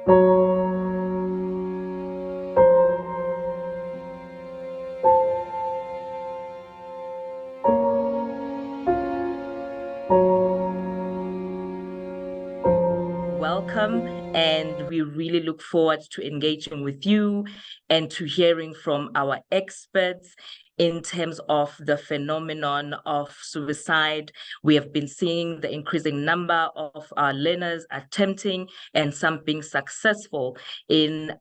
Welcome, and we really look forward to engaging with you and to hearing from our experts in terms of the phenomenon of suicide. We have been seeing the increasing number of our learners attempting and some being successful in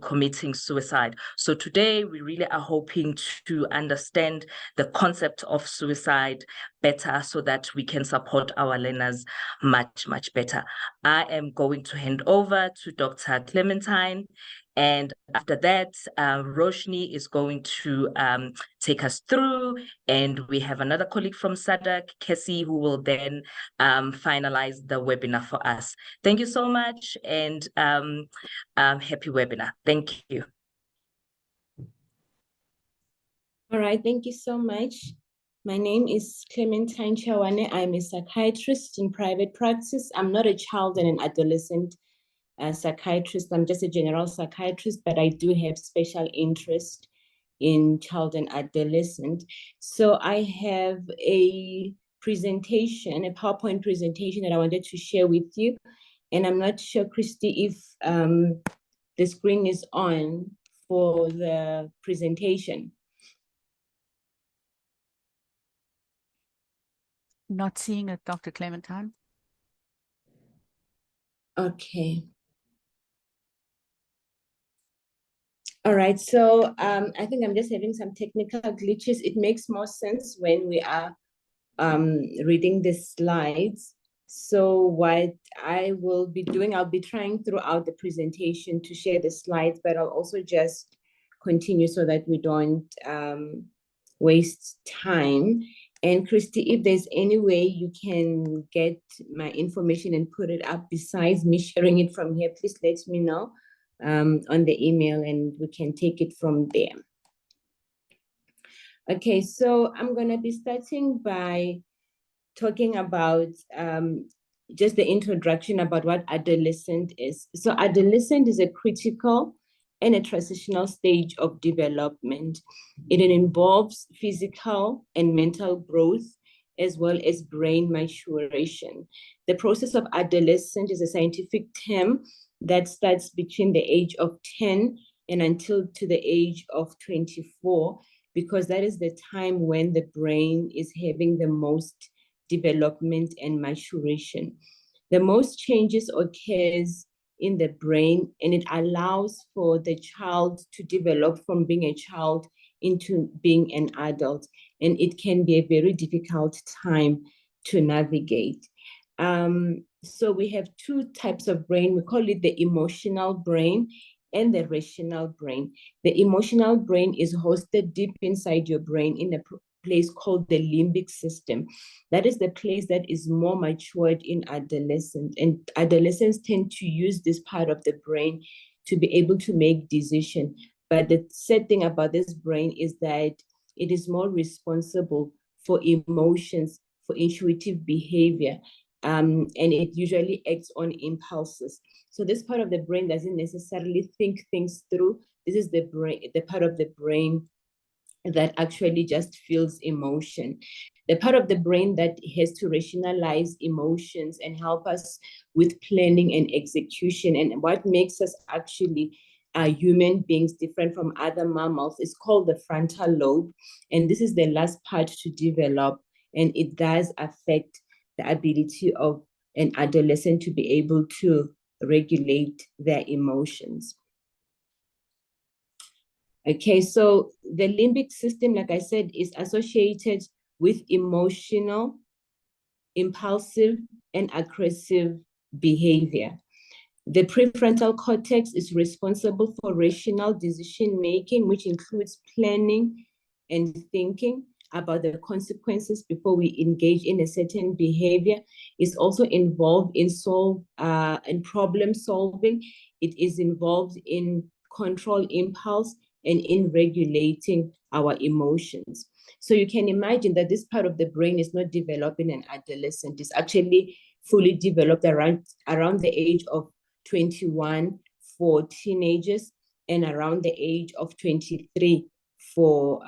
committing suicide. So today we really are hoping to understand the concept of suicide better so that we can support our learners much, much better. I am going to hand over to Dr. Clementine, and after that, Roshni is going to take us through, and we have another colleague from SADC, Kessie, who will then finalize the webinar for us. Thank you so much, and happy webinar. Thank you. All right, thank you so much. My name is Clementine Chawane. I'm a psychiatrist in private practice. I'm not a child and an adolescent psychiatrist. I'm just a general psychiatrist, but I do have special interest in child and adolescent. So I have a presentation, a PowerPoint presentation that I wanted to share with you. And I'm not sure, Christy, if the screen is on for the presentation. Not seeing it, Dr. Clementine. Okay. All right, so I think I'm just having some technical glitches. It makes more sense when we are reading the slides. So what I will be doing, I'll be trying throughout the presentation to share the slides, but I'll also just continue so that we don't waste time. And Christy, if there's any way you can get my information and put it up besides me sharing it from here, please let me know on the email and we can take it from there. Okay, so I'm gonna be starting by talking about just the introduction about what adolescent is. So adolescent is a critical and a transitional stage of development. It involves physical and mental growth as well as brain maturation. The process of adolescence is a scientific term that starts between the age of 10 and until to the age of 24, because that is the time when the brain is having the most development and maturation. The most changes occurs in the brain, and it allows for the child to develop from being a child into being an adult. And it can be a very difficult time to navigate. So we have two types of brain. We call it the emotional brain and the rational brain. The emotional brain is hosted deep inside your brain in a place called the limbic system. That is the place that is more matured in adolescence, and adolescents tend to use this part of the brain to be able to make decisions. But the sad thing about this brain is that it is more responsible for emotions, for intuitive behavior, and it usually acts on impulses. So this part of the brain doesn't necessarily think things through. This is the brain, the part of the brain that actually just feels emotion. The part of the brain that has to rationalize emotions and help us with planning and execution, and what makes us actually human beings different from other mammals, is called the frontal lobe. And this is the last part to develop, and it does affect the ability of an adolescent to be able to regulate their emotions. Okay, so the limbic system, like I said, is associated with emotional, impulsive, and aggressive behavior. The prefrontal cortex is responsible for rational decision-making, which includes planning and thinking about the consequences before we engage in a certain behavior. It's also involved in problem solving. It is involved in control impulse and in regulating our emotions. So you can imagine that this part of the brain is not developing an adolescent. It's actually fully developed around the age of 21 for teenagers, and around the age of 23 for,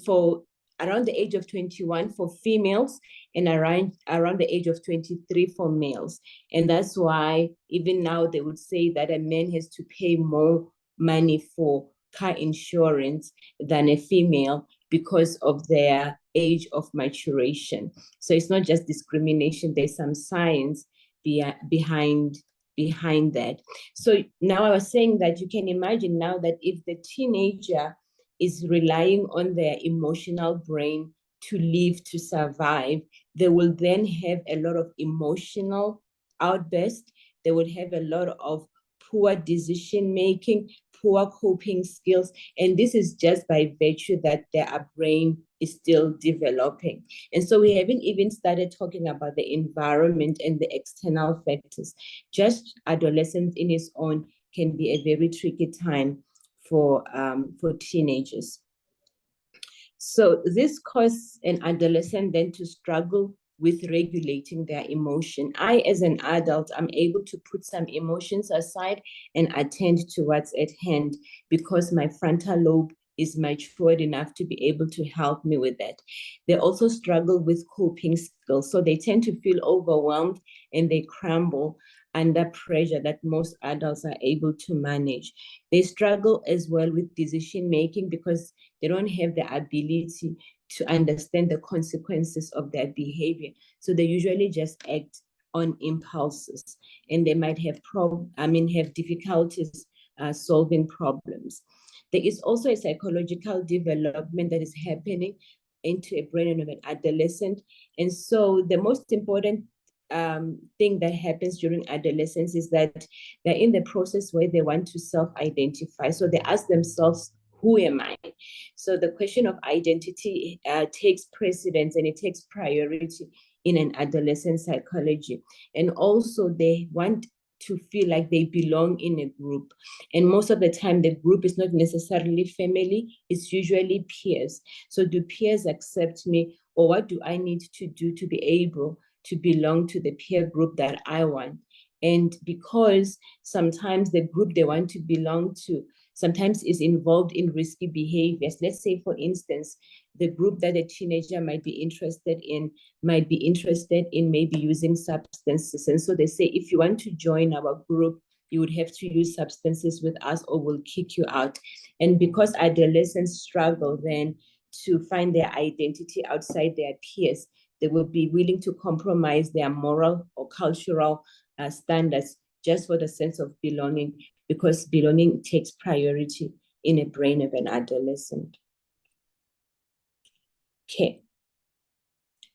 for around the age of 21 for females, and around the age of 23 for males. And that's why even now they would say that a man has to pay more money for car insurance than a female because of their age of maturation. So it's not just discrimination, there's some science behind that. So now I was saying that you can imagine now that if the teenager is relying on their emotional brain to live, to survive, they will then have a lot of emotional outbursts. They would have a lot of poor decision making, poor coping skills. And this is just by virtue that their brain is still developing. And so we haven't even started talking about the environment and the external factors. Just adolescence in its own can be a very tricky time for teenagers. So this causes an adolescent then to struggle with regulating their emotion. I, as an adult, I'm able to put some emotions aside and attend to what's at hand because my frontal lobe is matured enough to be able to help me with that. They also struggle with coping skills. So they tend to feel overwhelmed and they crumble under pressure that most adults are able to manage. They struggle as well with decision making because they don't have the ability to understand the consequences of their behavior. So they usually just act on impulses, and they might have difficulties solving problems. There is also a psychological development that is happening into a brain of an adolescent. And so the most important thing that happens during adolescence is that they're in the process where they want to self-identify. So they ask themselves, who am I? So the question of identity takes precedence and it takes priority in an adolescent psychology. And also they want to feel like they belong in a group. And most of the time, the group is not necessarily family, it's usually peers. So do peers accept me, or what do I need to do to be able to belong to the peer group that I want? And because sometimes the group they want to belong to sometimes is involved in risky behaviors. Let's say, for instance, the group that a teenager might be interested in maybe using substances. And so they say, if you want to join our group, you would have to use substances with us or we'll kick you out. And because adolescents struggle then to find their identity outside their peers, they will be willing to compromise their moral or cultural standards just for the sense of belonging, because belonging takes priority in a brain of an adolescent. Okay.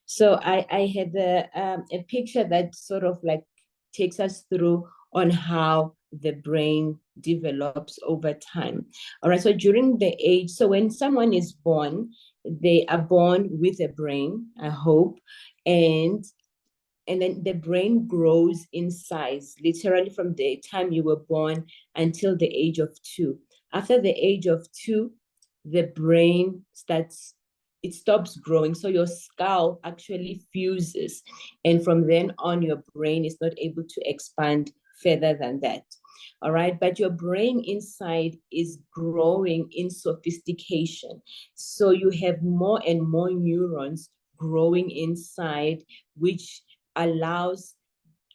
So I had a picture that sort of like takes us through on how the brain develops over time. All right, so during the age, so when someone is born, they are born with a brain, I hope, and then the brain grows in size, literally from the time you were born until the age of 2. After the age of 2, the brain stops growing. So your skull actually fuses. And from then on, your brain is not able to expand further than that. All right, but your brain inside is growing in sophistication. So you have more and more neurons growing inside, which allows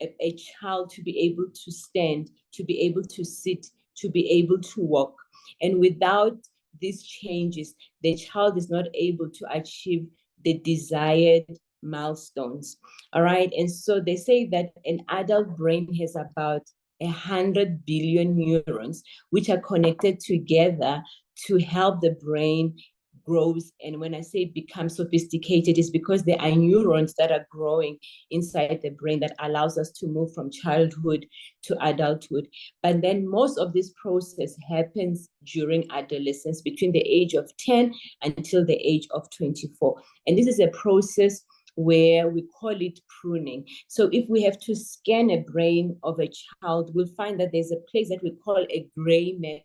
a child to be able to stand, to be able to sit, to be able to walk. And without these changes, the child is not able to achieve the desired milestones. All right. And so they say that an adult brain has about 100 billion neurons, which are connected together to help the brain grows. And when I say become sophisticated, it's because there are neurons that are growing inside the brain that allows us to move from childhood to adulthood. But then most of this process happens during adolescence, between the age of 10 until the age of 24. And this is a process where we call it pruning. So if we have to scan a brain of a child, we'll find that there's a place that we call a gray matter.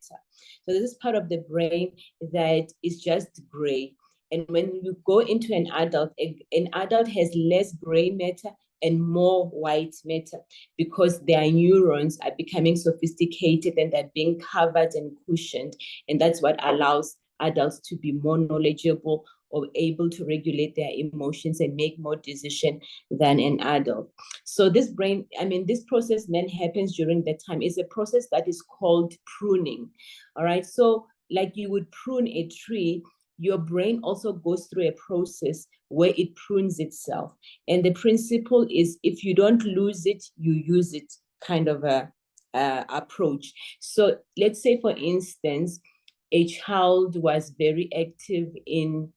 So this is part of the brain that is just gray. And when you go into an adult has less gray matter and more white matter, because their neurons are becoming sophisticated and they're being covered and cushioned. And that's what allows adults to be more knowledgeable or able to regulate their emotions and make more decisions than an adult. So this process then happens during that time. It's a process that is called pruning. All right. So like you would prune a tree, your brain also goes through a process where it prunes itself. And the principle is, if you don't lose it, you use it, kind of a approach. So let's say, for instance, a child was very active in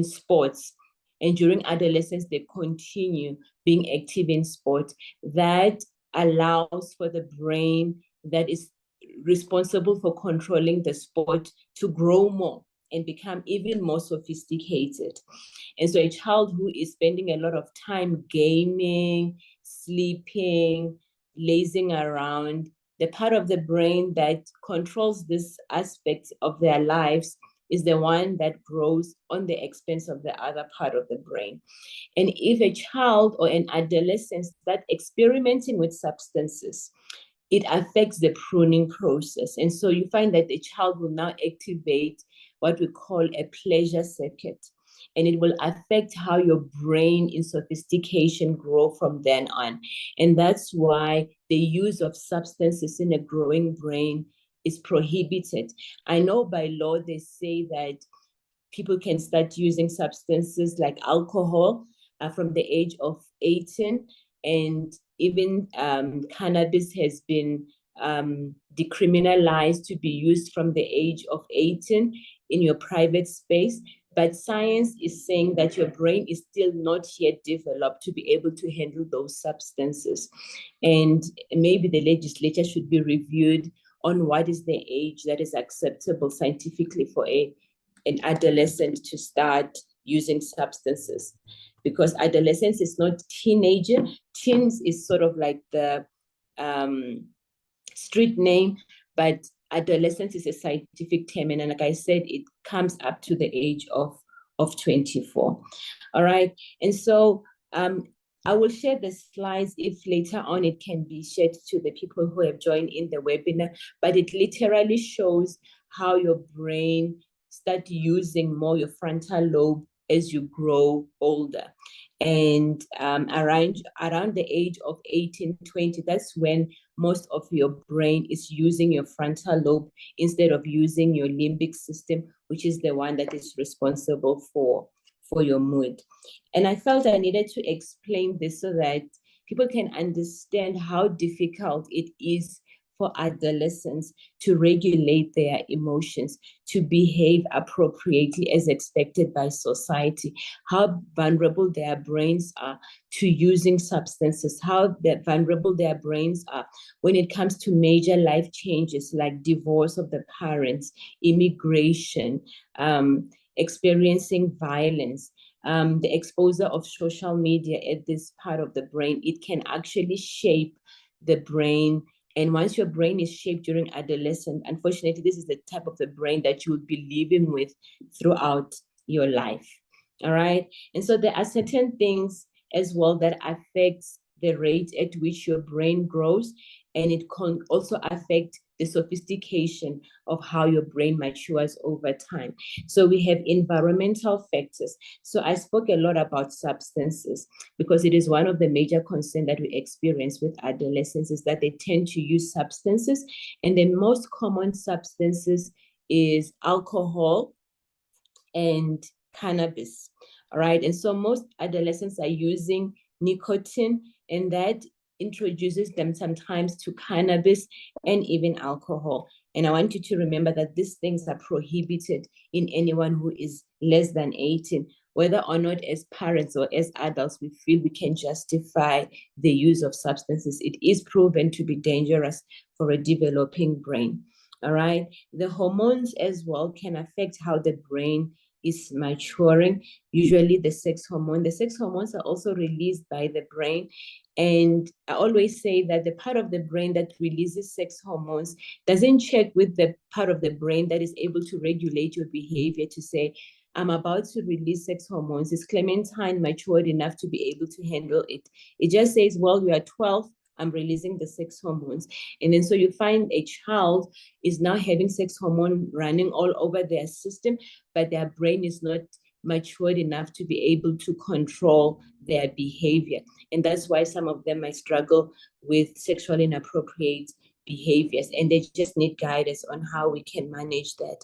sports, and during adolescence they continue being active in sport. That allows for the brain that is responsible for controlling the sport to grow more and become even more sophisticated. And so a child who is spending a lot of time gaming, sleeping, lazing around, the part of the brain that controls this aspect of their lives is the one that grows on the expense of the other part of the brain. And if a child or an adolescent start experimenting with substances, it affects the pruning process. And so you find that the child will now activate what we call a pleasure circuit. And it will affect how your brain in sophistication grow from then on. And that's why the use of substances in a growing brain is prohibited. I know by law they say that people can start using substances like alcohol from the age of 18, and even cannabis has been decriminalized to be used from the age of 18 in your private space. But science is saying that your brain is still not yet developed to be able to handle those substances. And maybe the legislature should be reviewed on what is the age that is acceptable scientifically for an adolescent to start using substances. Because adolescence is not teenager. Teens is sort of like the street name, but adolescence is a scientific term. And like I said, it comes up to the age of 24. All right. And so I will share the slides if later on it can be shared to the people who have joined in the webinar, but it literally shows how your brain start using more your frontal lobe as you grow older. And around the age of 18, 20, that's when most of your brain is using your frontal lobe instead of using your limbic system, which is the one that is responsible for your mood. And I felt I needed to explain this so that people can understand how difficult it is for adolescents to regulate their emotions, to behave appropriately as expected by society, how vulnerable their brains are to using substances, how vulnerable their brains are when it comes to major life changes like divorce of the parents, immigration, experiencing violence, the exposure of social media at this part of the brain. It can actually shape the brain. And once your brain is shaped during adolescence, unfortunately, this is the type of the brain that you would be living with throughout your life. All right. And so there are certain things as well that affects the rate at which your brain grows. And it can also affect the sophistication of how your brain matures over time. So we have environmental factors. So I spoke a lot about substances because it is one of the major concerns that we experience with adolescents is that they tend to use substances. And the most common substances is alcohol and cannabis. All right. And so most adolescents are using nicotine, and that introduces them sometimes to cannabis and even alcohol. And I want you to remember that these things are prohibited in anyone who is less than 18, whether or not as parents or as adults we feel we can justify the use of substances. It is proven to be dangerous for a developing brain. All right. The hormones as well can affect how the brain is maturing. Usually the sex hormone. The sex hormones are also released by the brain. And I always say that the part of the brain that releases sex hormones doesn't check with the part of the brain that is able to regulate your behavior to say, I'm about to release sex hormones. Is Clementine matured enough to be able to handle it? It just says, well, you are 12, I'm releasing the sex hormones. And then so you find a child is now having sex hormone running all over their system, but their brain is not matured enough to be able to control their behavior. And that's why some of them might struggle with sexually inappropriate behaviors, and they just need guidance on how we can manage that.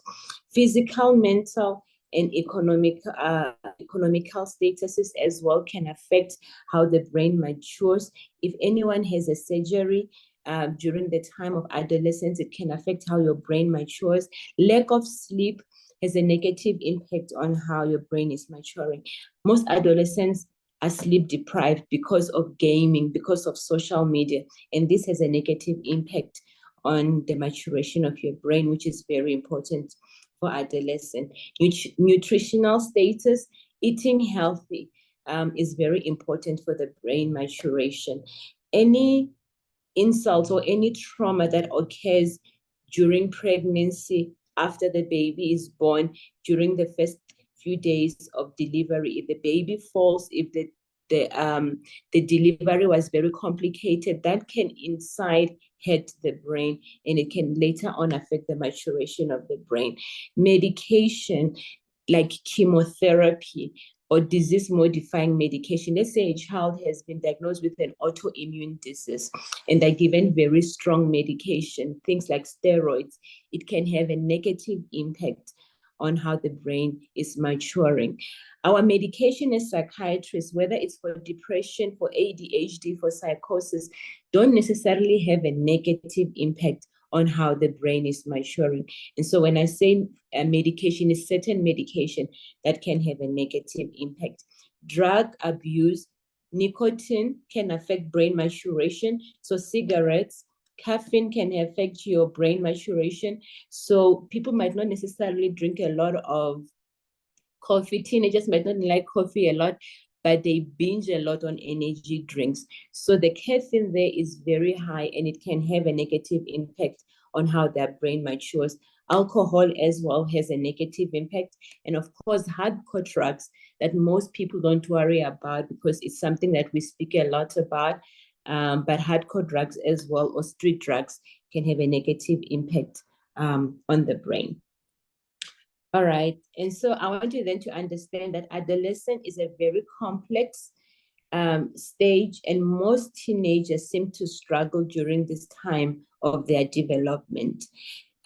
Physical, mental, and economical statuses as well can affect how the brain matures. If anyone has a surgery during the time of adolescence, it can affect how your brain matures. Lack of sleep has a negative impact on how your brain is maturing. Most adolescents are sleep deprived because of gaming, because of social media, and this has a negative impact on the maturation of your brain, which is very important for adolescent. Nutritional status, eating healthy is very important for the brain maturation. Any insult or any trauma that occurs during pregnancy, after the baby is born, during the first few days of delivery, if the baby falls, if the delivery was very complicated, that can inside hit the brain, and it can later on affect the maturation of the brain. Medication like chemotherapy or disease-modifying medication. Let's say a child has been diagnosed with an autoimmune disease and they're given very strong medication, things like steroids. It can have a negative impact on how the brain is maturing. Our medication as psychiatrists, whether it's for depression, for ADHD, for psychosis, don't necessarily have a negative impact on how the brain is maturing. And so when I say medication is certain medication that can have a negative impact. Drug abuse, nicotine can affect brain maturation. So cigarettes, caffeine can affect your brain maturation. So people might not necessarily drink a lot of coffee. Teenagers might not like coffee a lot, but they binge a lot on energy drinks. So the caffeine there is very high, and it can have a negative impact on how their brain matures. Alcohol as well has a negative impact. And of course, hardcore drugs that most people don't worry about because it's something that we speak a lot about. But hardcore drugs as well, or street drugs, can have a negative impact on the brain. All right. And so I want you then to understand that adolescence is a very complex stage, and most teenagers seem to struggle during this time of their development.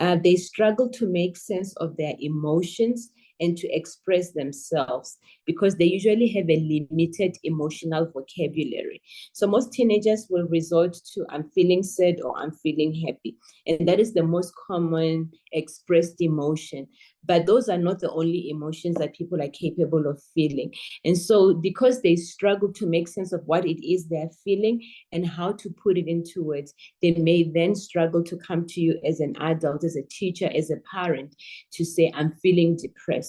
They struggle to make sense of their emotions and to express themselves because they usually have a limited emotional vocabulary. So most teenagers will resort to I'm feeling sad or I'm feeling happy. And that is the most common expressed emotion. But those are not the only emotions that people are capable of feeling. And so because they struggle to make sense of what it is they're feeling and how to put it into words, they may then struggle to come to you as an adult, as a teacher, as a parent, to say, I'm feeling depressed.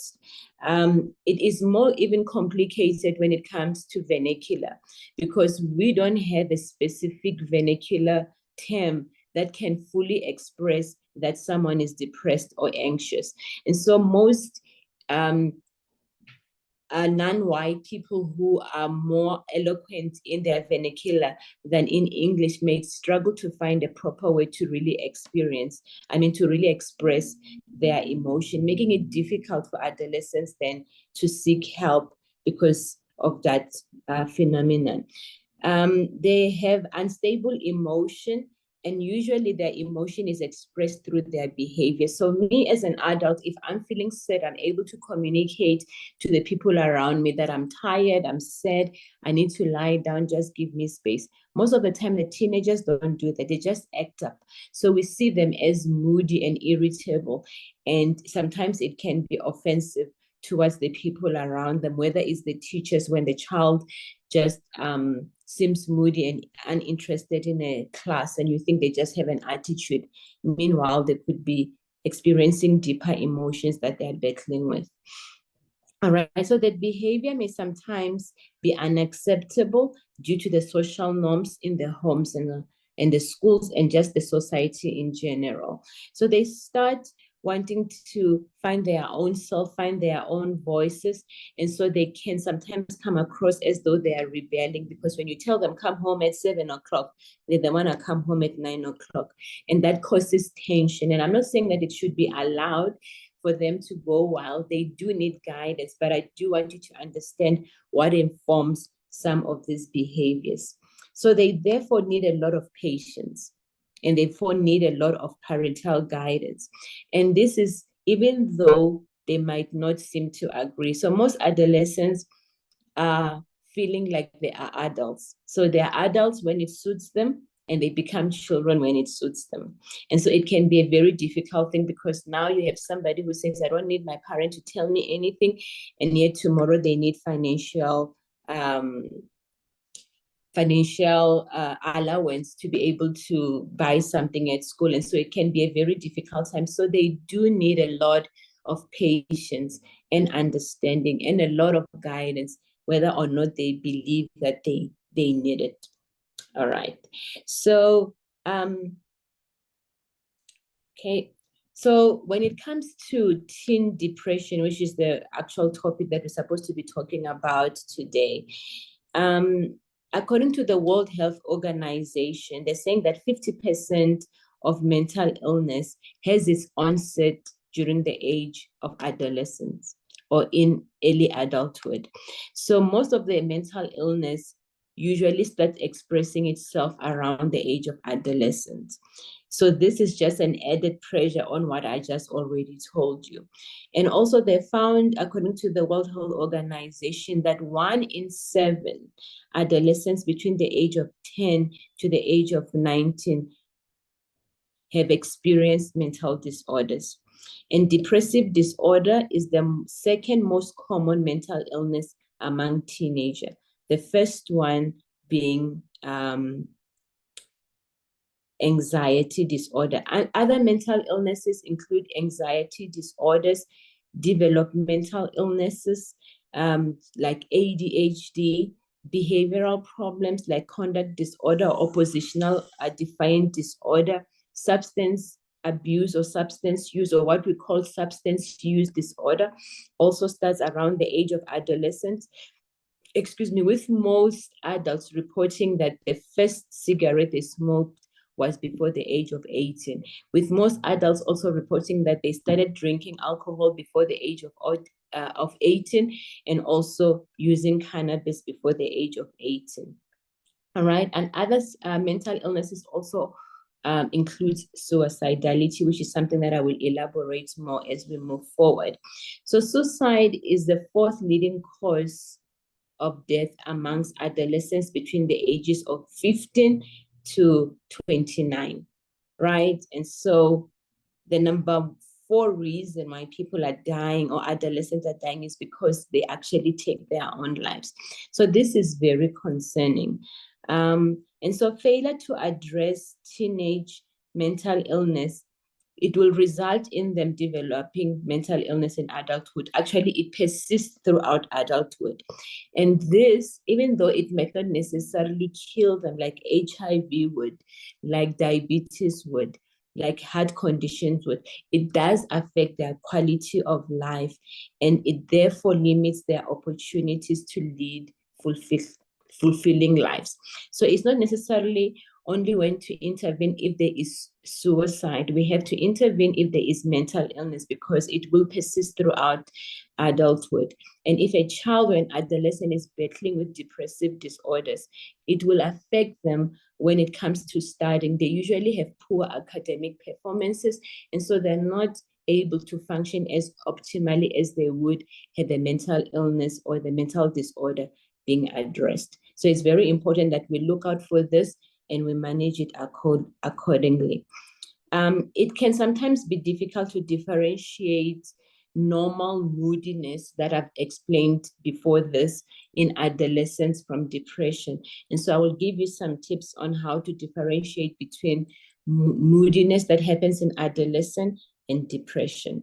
It is more even complicated when it comes to vernacular, because we don't have a specific vernacular term that can fully express that someone is depressed or anxious. And so most non-white people who are more eloquent in their vernacular than in English may struggle to find a proper way to really express their emotion, making it difficult for adolescents then to seek help because of that phenomenon. They have unstable emotion, and usually their emotion is expressed through their behavior. So me as an adult, if I'm feeling sad, I'm able to communicate to the people around me that I'm tired, I'm sad, I need to lie down, just give me space. Most of the time, the teenagers don't do that. They just act up. So we see them as moody and irritable. And sometimes it can be offensive towards the people around them, whether it's the teachers when the child just seems moody and uninterested in a class and you think they just have an attitude. Meanwhile, they could be experiencing deeper emotions that they're battling with. All right, so that behavior may sometimes be unacceptable due to the social norms in the homes and the schools and just the society in general. So they start wanting to find their own self, find their own voices. And so they can sometimes come across as though they are rebelling, because when you tell them come home at 7 o'clock, they want to come home at 9 o'clock. And that causes tension. And I'm not saying that it should be allowed for them to go wild. They do need guidance, but I do want you to understand what informs some of these behaviors. So they therefore need a lot of patience, and therefore need a lot of parental guidance. And this is even though they might not seem to agree. So most adolescents are feeling like they are adults. So they are adults when it suits them, and they become children when it suits them. And so it can be a very difficult thing, because now you have somebody who says, I don't need my parent to tell me anything, and yet tomorrow they need financial allowance to be able to buy something at school. And so it can be a very difficult time. So they do need a lot of patience and understanding and a lot of guidance, whether or not they believe that they need it. All right. So, okay. So when it comes to teen depression, which is the actual topic that we're supposed to be talking about today, according to the World Health Organization, they're saying that 50% of mental illness has its onset during the age of adolescence or in early adulthood. So most of the mental illness usually starts expressing itself around the age of adolescence. So this is just an added pressure on what I just already told you. And also they found, according to the World Health Organization, that 1 in 7 adolescents between the age of 10 to the age of 19 have experienced mental disorders. And depressive disorder is the second most common mental illness among teenagers. The first one being anxiety disorder. And other mental illnesses include anxiety disorders, developmental illnesses like ADHD, behavioral problems like conduct disorder, oppositional defiant disorder, substance abuse or substance use, or what we call substance use disorder, also starts around the age of adolescence. With most adults reporting that the first cigarette they smoked was before the age of 18, with most adults also reporting that they started drinking alcohol before the age of 18, and also using cannabis before the age of 18. All right, and other mental illnesses also includes suicidality, which is something that I will elaborate more as we move forward. So suicide is the 4th leading cause of death amongst adolescents between the ages of 15 to 29, right? And so the number 4 reason why people are dying or adolescents are dying is because they actually take their own lives. So this is very concerning. And so failure to address teenage mental illness, it will result in them developing mental illness in adulthood. Actually, it persists throughout adulthood. And this, even though it might not necessarily kill them like HIV would, like diabetes would, like heart conditions would, it does affect their quality of life, and it therefore limits their opportunities to lead fulfilling lives. So it's not necessarily only when to intervene if there is suicide. We have to intervene if there is mental illness, because it will persist throughout adulthood. And if a child or an adolescent is battling with depressive disorders, it will affect them when it comes to studying. They usually have poor academic performances, and so they're not able to function as optimally as they would had the mental illness or the mental disorder being addressed. So it's very important that we look out for this and we manage it accordingly. It can sometimes be difficult to differentiate normal moodiness that I've explained before this in adolescence from depression. And so I will give you some tips on how to differentiate between moodiness that happens in adolescence and depression.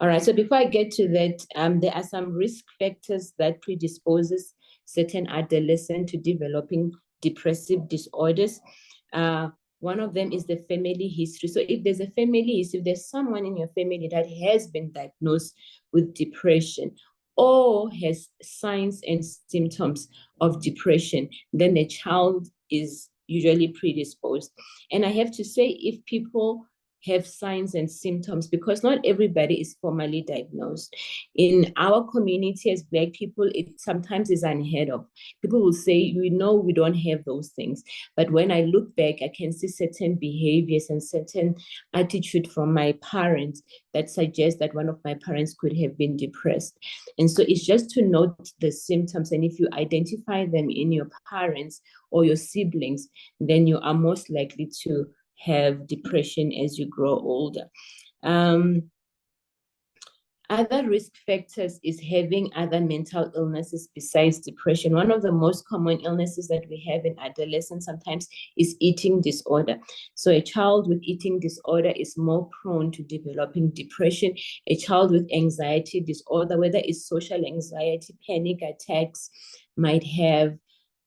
All right, so before I get to that, there are some risk factors that predisposes certain adolescents to developing depressive disorders. One of them is the family history. So if there's a family history, if there's someone in your family that has been diagnosed with depression or has signs and symptoms of depression, then the child is usually predisposed. And I have to say, if people have signs and symptoms, because not everybody is formally diagnosed. In our community as Black people, it sometimes is unheard of. People will say, we know we don't have those things. But when I look back, I can see certain behaviors and certain attitude from my parents that suggest that one of my parents could have been depressed. And so it's just to note the symptoms. And if you identify them in your parents or your siblings, then you are most likely to have depression as you grow older. Other risk factors is having other mental illnesses besides depression. One of the most common illnesses that we have in adolescence sometimes is eating disorder. So a child with eating disorder is more prone to developing depression. A child with anxiety disorder, whether it's social anxiety, panic attacks, might have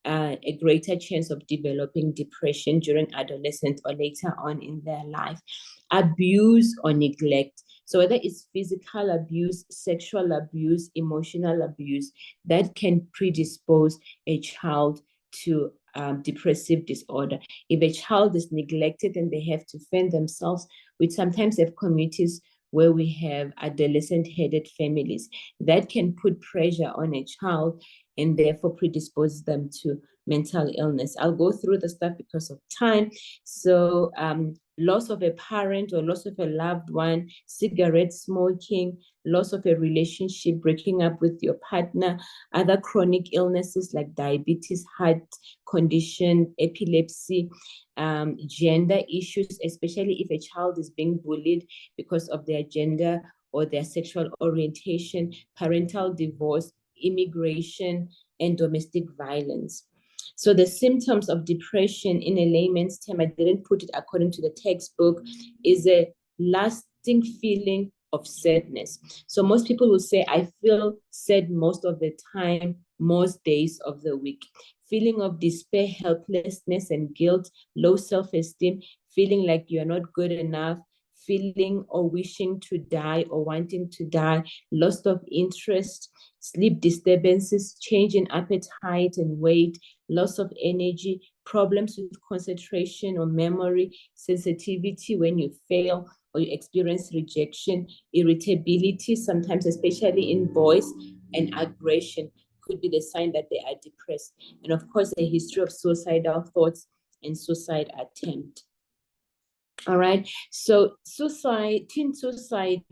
a greater chance of developing depression during adolescence or later on in their life. Abuse or neglect. So whether it's physical abuse, sexual abuse, emotional abuse, that can predispose a child to depressive disorder. If a child is neglected and they have to fend themselves, we sometimes have communities where we have adolescent-headed families that can put pressure on a child and therefore predispose them to mental illness. I'll go through the stuff because of time. So loss of a parent or loss of a loved one, cigarette smoking, loss of a relationship, breaking up with your partner, other chronic illnesses like diabetes, heart condition, epilepsy, gender issues, especially if a child is being bullied because of their gender or their sexual orientation, parental divorce, immigration, and domestic violence. So the symptoms of depression in a layman's term, I didn't put it according to the textbook, is a lasting feeling of sadness. So most people will say, I feel sad most of the time, most days of the week. Feeling of despair, helplessness, and guilt, low self-esteem, feeling like you're not good enough, feeling or wishing to die or wanting to die, loss of interest, sleep disturbances, change in appetite and weight, loss of energy, problems with concentration or memory, sensitivity when you fail or you experience rejection, irritability, sometimes especially in boys, and aggression could be the sign that they are depressed. And of course, a history of suicidal thoughts and suicide attempt. All right, so teen suicide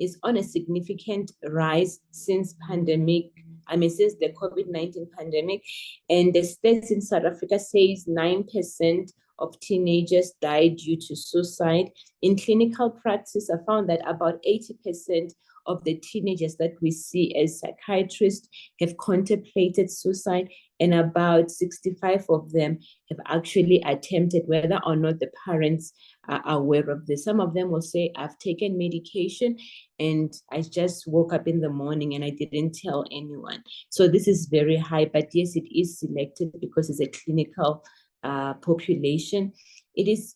is on a significant rise since since the COVID-19 pandemic. And the stats in South Africa says 9% of teenagers died due to suicide. In clinical practice, I found that about 80% of the teenagers that we see as psychiatrists have contemplated suicide, and about 65 of them have actually attempted, whether or not the parents are aware of this. Some of them will say, I've taken medication and I just woke up in the morning and I didn't tell anyone. So this is very high, but yes, it is selected because it's a clinical population. It is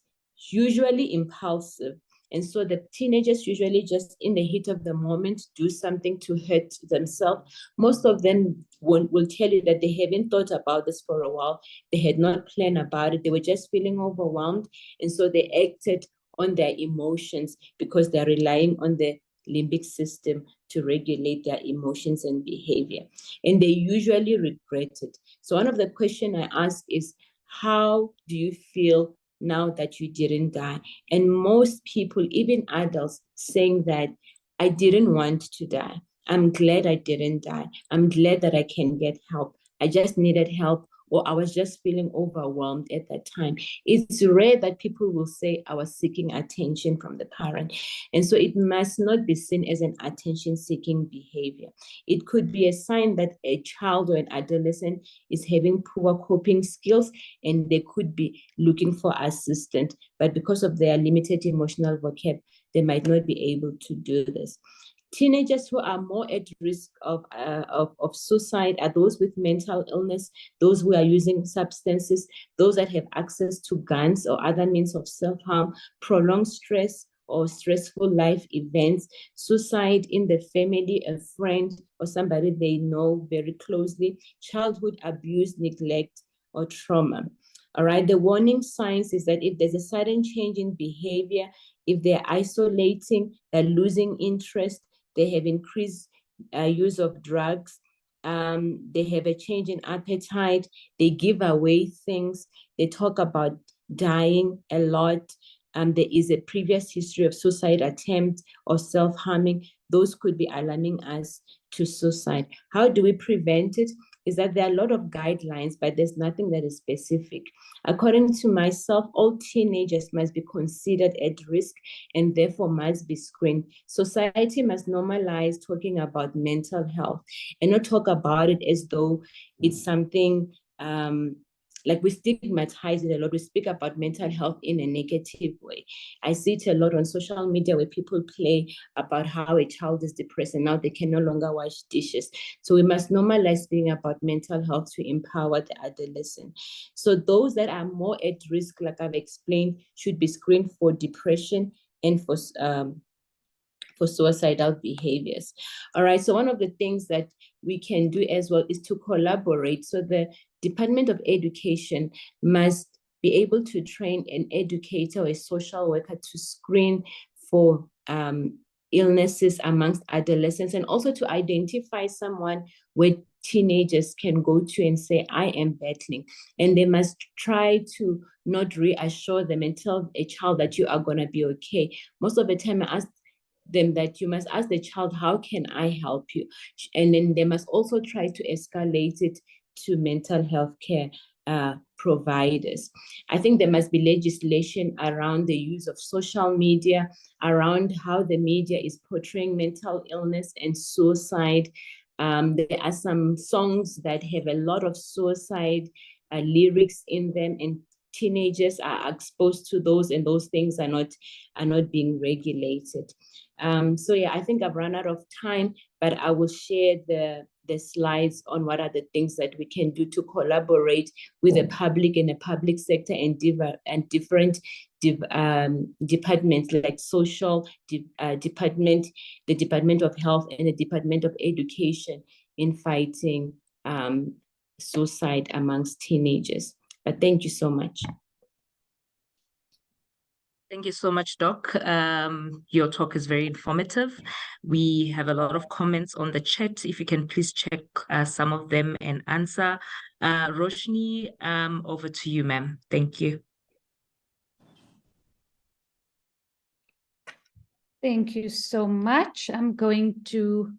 usually impulsive. And so the teenagers usually just in the heat of the moment do something to hurt themselves. Most of them will tell you that they haven't thought about this for a while. They had not planned about it. They were just feeling overwhelmed. And so they acted on their emotions because they're relying on the limbic system to regulate their emotions and behavior. And they usually regret it. So one of the questions I ask is, how do you feel now that you didn't die? And most people, even adults, saying that I didn't want to die. I'm glad I didn't die. I'm glad that I can get help. I just needed help, or I was just feeling overwhelmed at that time. It's rare that people will say I was seeking attention from the parent. And so it must not be seen as an attention-seeking behavior. It could be a sign that a child or an adolescent is having poor coping skills and they could be looking for assistance. But because of their limited emotional vocab, they might not be able to do this. Teenagers who are more at risk of suicide are those with mental illness, those who are using substances, those that have access to guns or other means of self-harm, prolonged stress or stressful life events, suicide in the family, a friend or somebody they know very closely, childhood abuse, neglect, or trauma. All right, the warning signs is that if there's a sudden change in behavior, if they're isolating, they're losing interest, they have increased use of drugs, they have a change in appetite, they give away things, they talk about dying a lot, there is a previous history of suicide attempt or self-harming, those could be alarming us to suicide. How do we prevent it? Is that there are a lot of guidelines, but there's nothing that is specific. According to myself, all teenagers must be considered at risk and therefore must be screened. Society must normalize talking about mental health and not talk about it as though it's something like we stigmatize it a lot. We speak about mental health in a negative way. I see it a lot on social media where people play about how a child is depressed and now they can no longer wash dishes. So we must normalize speaking about mental health to empower the adolescent. So those that are more at risk, like I've explained, should be screened for depression and for suicidal behaviors. All right, so one of the things that we can do as well is to collaborate. So the Department of Education must be able to train an educator or a social worker to screen for illnesses amongst adolescents, and also to identify someone where teenagers can go to and say, I am battling. And they must try to not reassure them and tell a child that you are going to be okay. Most of the time, I ask them that you must ask the child, how can I help you? And then they must also try to escalate it to mental health care providers. I think there must be legislation around the use of social media, around how the media is portraying mental illness and suicide. There are some songs that have a lot of suicide lyrics in them, and teenagers are exposed to those, and those things are not being regulated. So yeah, I think I've run out of time, but I will share the slides on what are the things that we can do to collaborate with the public and the public sector and different departments like social department, the Department of Health, and the Department of Education in fighting suicide amongst teenagers. But thank you so much. Thank you so much, Doc. Your talk is very informative. We have a lot of comments on the chat. If you can please check some of them and answer. Roshni, over to you, ma'am. Thank you. Thank you so much. I'm going to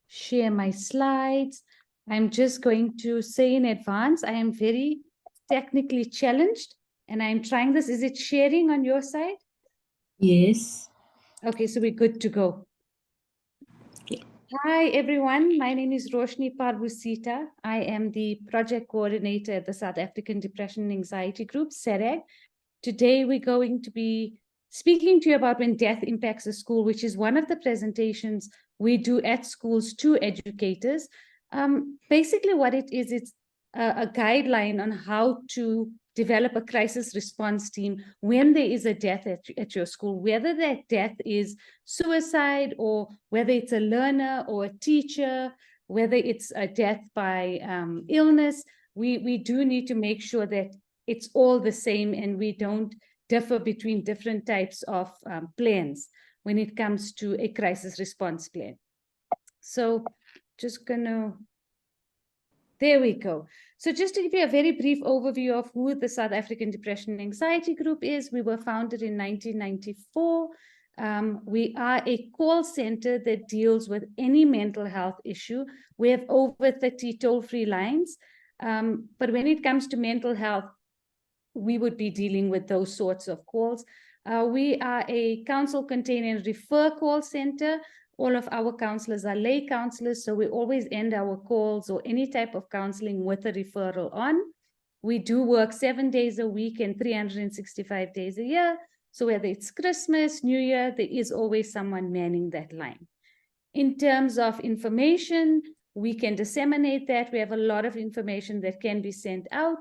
share my slides. I'm just going to say in advance, I am very technically challenged and I'm trying this. Is it sharing on your side? Yes. Okay, so we're good to go. Yeah. Hi, everyone. My name is Roshni Parvusita. I am the project coordinator at the South African Depression and Anxiety Group, SADAG. Today, we're going to be speaking to you about when death impacts a school, which is one of the presentations we do at schools to educators. Basically, what it is, it's a guideline on how to develop a crisis response team when there is a death at your school, whether that death is suicide or whether it's a learner or a teacher, whether it's a death by illness. We do need to make sure that it's all the same and we don't differ between different types of plans when it comes to a crisis response plan. So just gonna, there we go. So just to give you a very brief overview of who the South African Depression and Anxiety Group is, we were founded in 1994. We are a call center that deals with any mental health issue. We have over 30 toll-free lines. But when it comes to mental health, we would be dealing with those sorts of calls. We are a counsel, contain, and refer call center. All of our counselors are lay counselors, so we always end our calls or any type of counseling with a referral on. We do work 7 days a week and 365 days a year. So whether it's Christmas, New Year, there is always someone manning that line. In terms of information, we can disseminate that. We have a lot of information that can be sent out.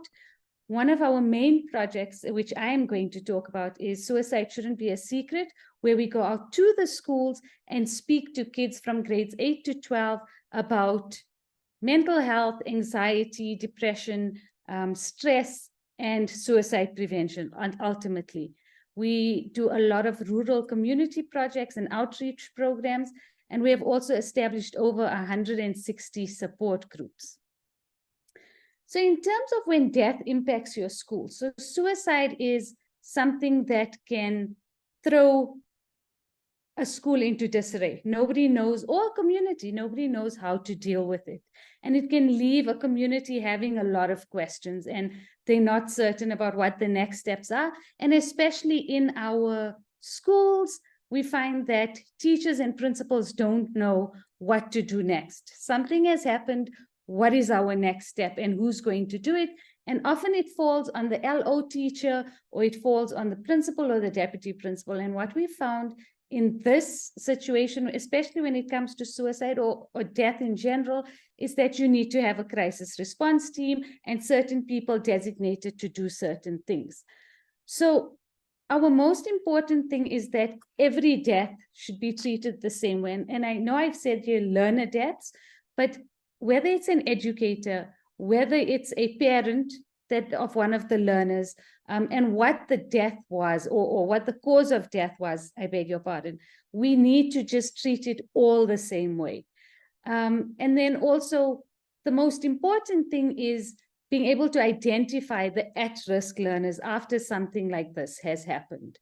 One of our main projects, which I am going to talk about, is Suicide Shouldn't Be a Secret, where we go out to the schools and speak to kids from grades 8 to 12 about mental health, anxiety, depression, stress, and suicide prevention. And ultimately, we do a lot of rural community projects and outreach programs, and we have also established over 160 support groups. So in terms of when death impacts your school, so suicide is something that can throw a school into disarray. Nobody knows, or a community, nobody knows how to deal with it. And it can leave a community having a lot of questions, and they're not certain about what the next steps are. And especially in our schools, we find that teachers and principals don't know what to do next. Something has happened. What is our next step and who's going to do it? And often it falls on the LO teacher, or it falls on the principal or the deputy principal. And what we found in this situation, especially when it comes to suicide or death in general, is that you need to have a crisis response team and certain people designated to do certain things. So our most important thing is that every death should be treated the same way. And I know I've said here learner deaths, but whether it's an educator, whether it's a parent that of one of the learners, and what the death was, or what the cause of death was, I beg your pardon, we need to just treat it all the same way. And then also, the most important thing is being able to identify the at-risk learners after something like this has happened.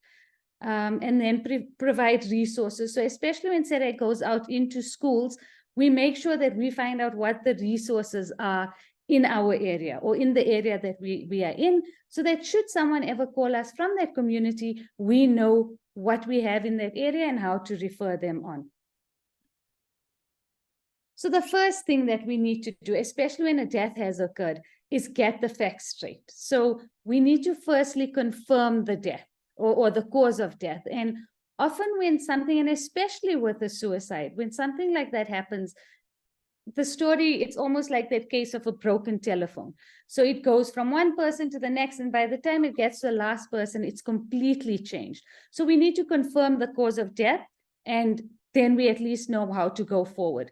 And then provide resources. So especially when SEREC goes out into schools, we make sure that we find out what the resources are in our area or in the area that we are in, so that should someone ever call us from that community, we know what we have in that area and how to refer them on. So the first thing that we need to do, especially when a death has occurred, is get the facts straight. So we need to firstly confirm the death or the cause of death. And often when something, and especially with a suicide, when something like that happens, the story, it's almost like that case of a broken telephone. So it goes from one person to the next, and by the time it gets to the last person, it's completely changed. So we need to confirm the cause of death, and then we at least know how to go forward.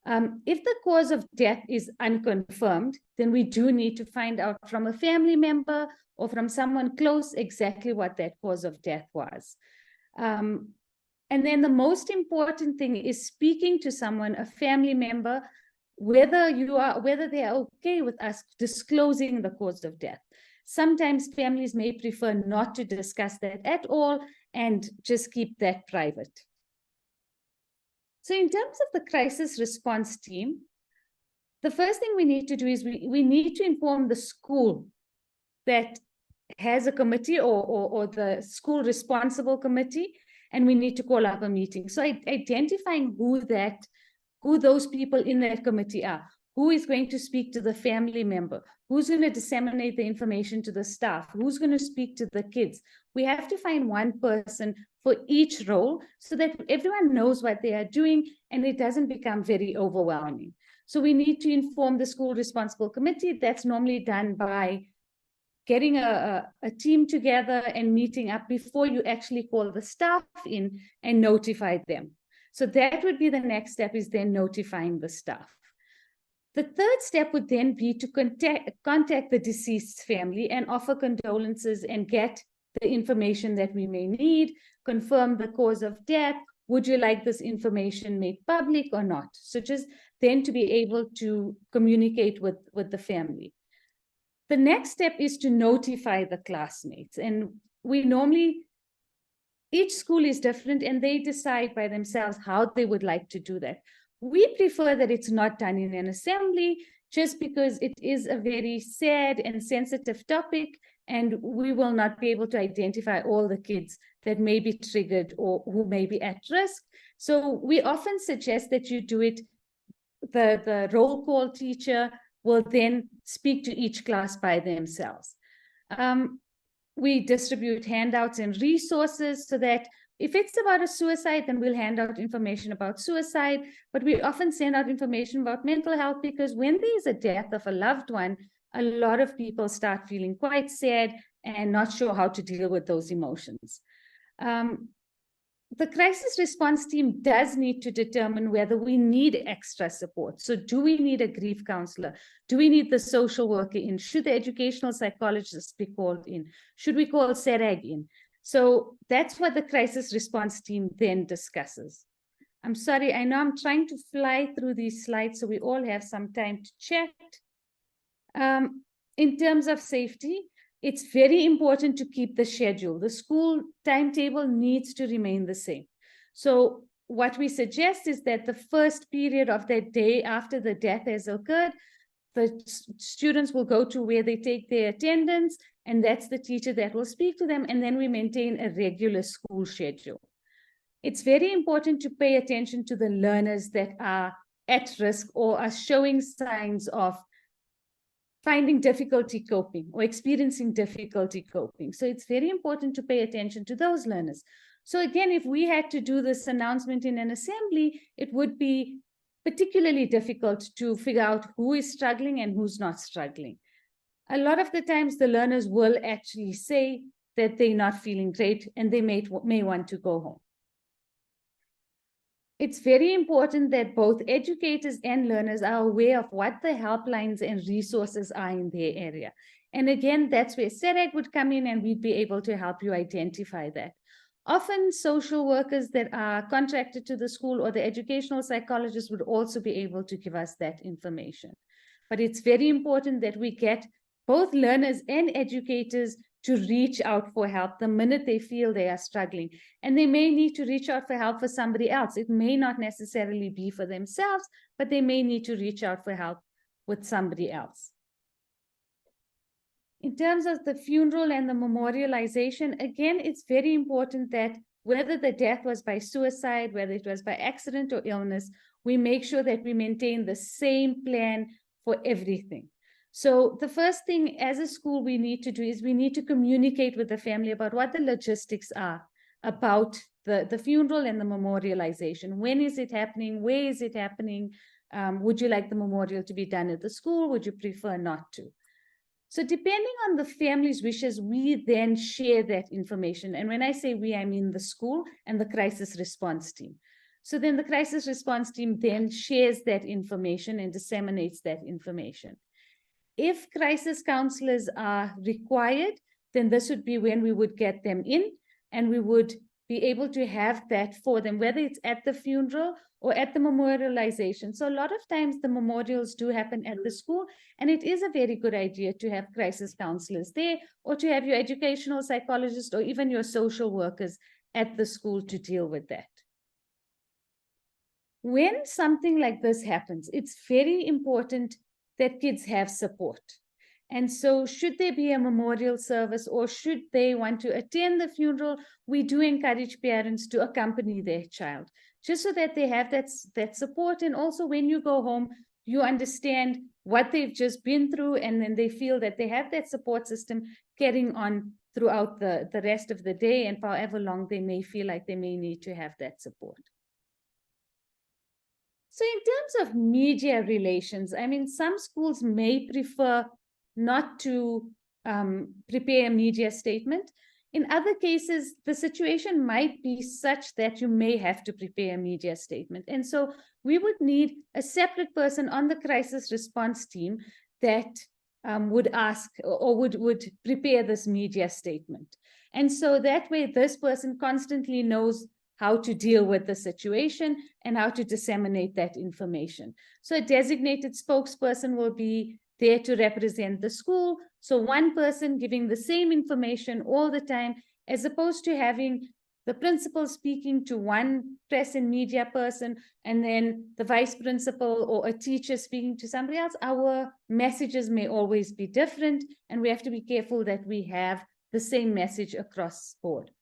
If the cause of death is unconfirmed, then we do need to find out from a family member or from someone close exactly what that cause of death was. And then the most important thing is speaking to someone, a family member, whether they are okay with us disclosing the cause of death. Sometimes families may prefer not to discuss that at all and just keep that private. So in terms of the crisis response team, the first thing we need to do is we need to inform the school that has a committee or the school responsible committee, and we need to call up a meeting. So identifying who those people in that committee are, who is going to speak to the family member, who's going to disseminate the information to the staff, who's going to speak to the kids. We have to find one person for each role so that everyone knows what they are doing and it doesn't become very overwhelming. So we need to inform the school responsible committee. That's normally done by getting a team together and meeting up before you actually call the staff in and notify them. So that would be the next step, is then notifying the staff. The third step would then be to contact the deceased's family and offer condolences and get the information that we may need, confirm the cause of death. Would you like this information made public or not? So just then to be able to communicate with the family. The next step is to notify the classmates. And we normally, each school is different and they decide by themselves how they would like to do that. We prefer that it's not done in an assembly, just because it is a very sad and sensitive topic, and we will not be able to identify all the kids that may be triggered or who may be at risk. So we often suggest that you do it, the roll call teacher will then speak to each class by themselves. We distribute handouts and resources so that if it's about a suicide, then we'll hand out information about suicide, but we often send out information about mental health, because when there's a death of a loved one, a lot of people start feeling quite sad and not sure how to deal with those emotions. The crisis response team does need to determine whether we need extra support. So do we need a grief counselor? Do we need the social worker in? Should the educational psychologist be called in? Should we call SERAG in? So that's what the crisis response team then discusses. I'm sorry, I know I'm trying to fly through these slides so we all have some time to chat. In terms of safety, it's very important to keep the schedule. The school timetable needs to remain the same. So what we suggest is that the first period of that day after the death has occurred, the students will go to where they take their attendance, and that's the teacher that will speak to them, and then we maintain a regular school schedule. It's very important to pay attention to the learners that are at risk or are showing signs of finding difficulty coping or experiencing difficulty coping. So it's very important to pay attention to those learners. So again, if we had to do this announcement in an assembly, it would be particularly difficult to figure out who is struggling and who's not struggling. A lot of the times the learners will actually say that they're not feeling great and they may want to go home. It's very important that both educators and learners are aware of what the helplines and resources are in their area. And again, that's where SERAG would come in, and we'd be able to help you identify that. Often social workers that are contracted to the school or the educational psychologists would also be able to give us that information. But it's very important that we get both learners and educators to reach out for help the minute they feel they are struggling. And they may need to reach out for help for somebody else. It may not necessarily be for themselves, but they may need to reach out for help with somebody else. In terms of the funeral and the memorialization, again, it's very important that whether the death was by suicide, whether it was by accident or illness, we make sure that we maintain the same plan for everything. So the first thing as a school we need to do is we need to communicate with the family about what the logistics are about the funeral and the memorialization. When is it happening? Where is it happening? Would you like the memorial to be done at the school? Would you prefer not to? So depending on the family's wishes, we then share that information. And when I say we, I mean the school and the crisis response team. So then the crisis response team then shares that information and disseminates that information. If crisis counselors are required, then this would be when we would get them in, and we would be able to have that for them, whether it's at the funeral or at the memorialization. So a lot of times the memorials do happen at the school, and it is a very good idea to have crisis counselors there, or to have your educational psychologist or even your social workers at the school to deal with that. When something like this happens, it's very important that kids have support. And so should there be a memorial service or should they want to attend the funeral, we do encourage parents to accompany their child, just so that they have that support. And also when you go home, you understand what they've just been through, and then they feel that they have that support system carrying on throughout the rest of the day and for however long they may feel like they may need to have that support. So in terms of media relations, I mean, some schools may prefer not to prepare a media statement. In other cases, the situation might be such that you may have to prepare a media statement. And so we would need a separate person on the crisis response team that would ask or would prepare this media statement. And so that way, this person constantly knows how to deal with the situation and how to disseminate that information. So a designated spokesperson will be there to represent the school. So one person giving the same information all the time, as opposed to having the principal speaking to one press and media person, and then the vice principal or a teacher speaking to somebody else. Our messages may always be different, and we have to be careful that we have the same message across board.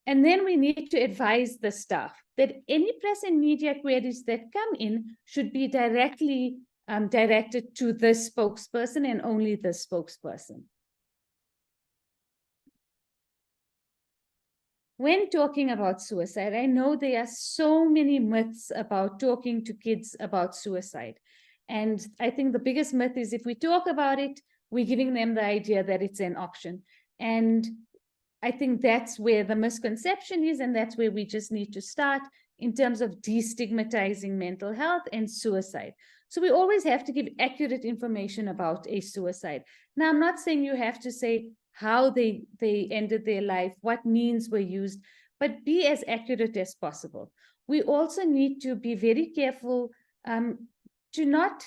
And then we need to advise the staff that any press and media queries that come in should be directly directed to this spokesperson and only this spokesperson. when talking about suicide, I know there are so many myths about talking to kids about suicide. And I think the biggest myth is if we talk about it, we're giving them the idea that it's an option. And I think that's where the misconception is, and that's where we just need to start in terms of destigmatizing mental health and suicide. So we always have to give accurate information about a suicide. Now, I'm not saying you have to say how they ended their life, what means were used, but be as accurate as possible. We also need to be very careful to not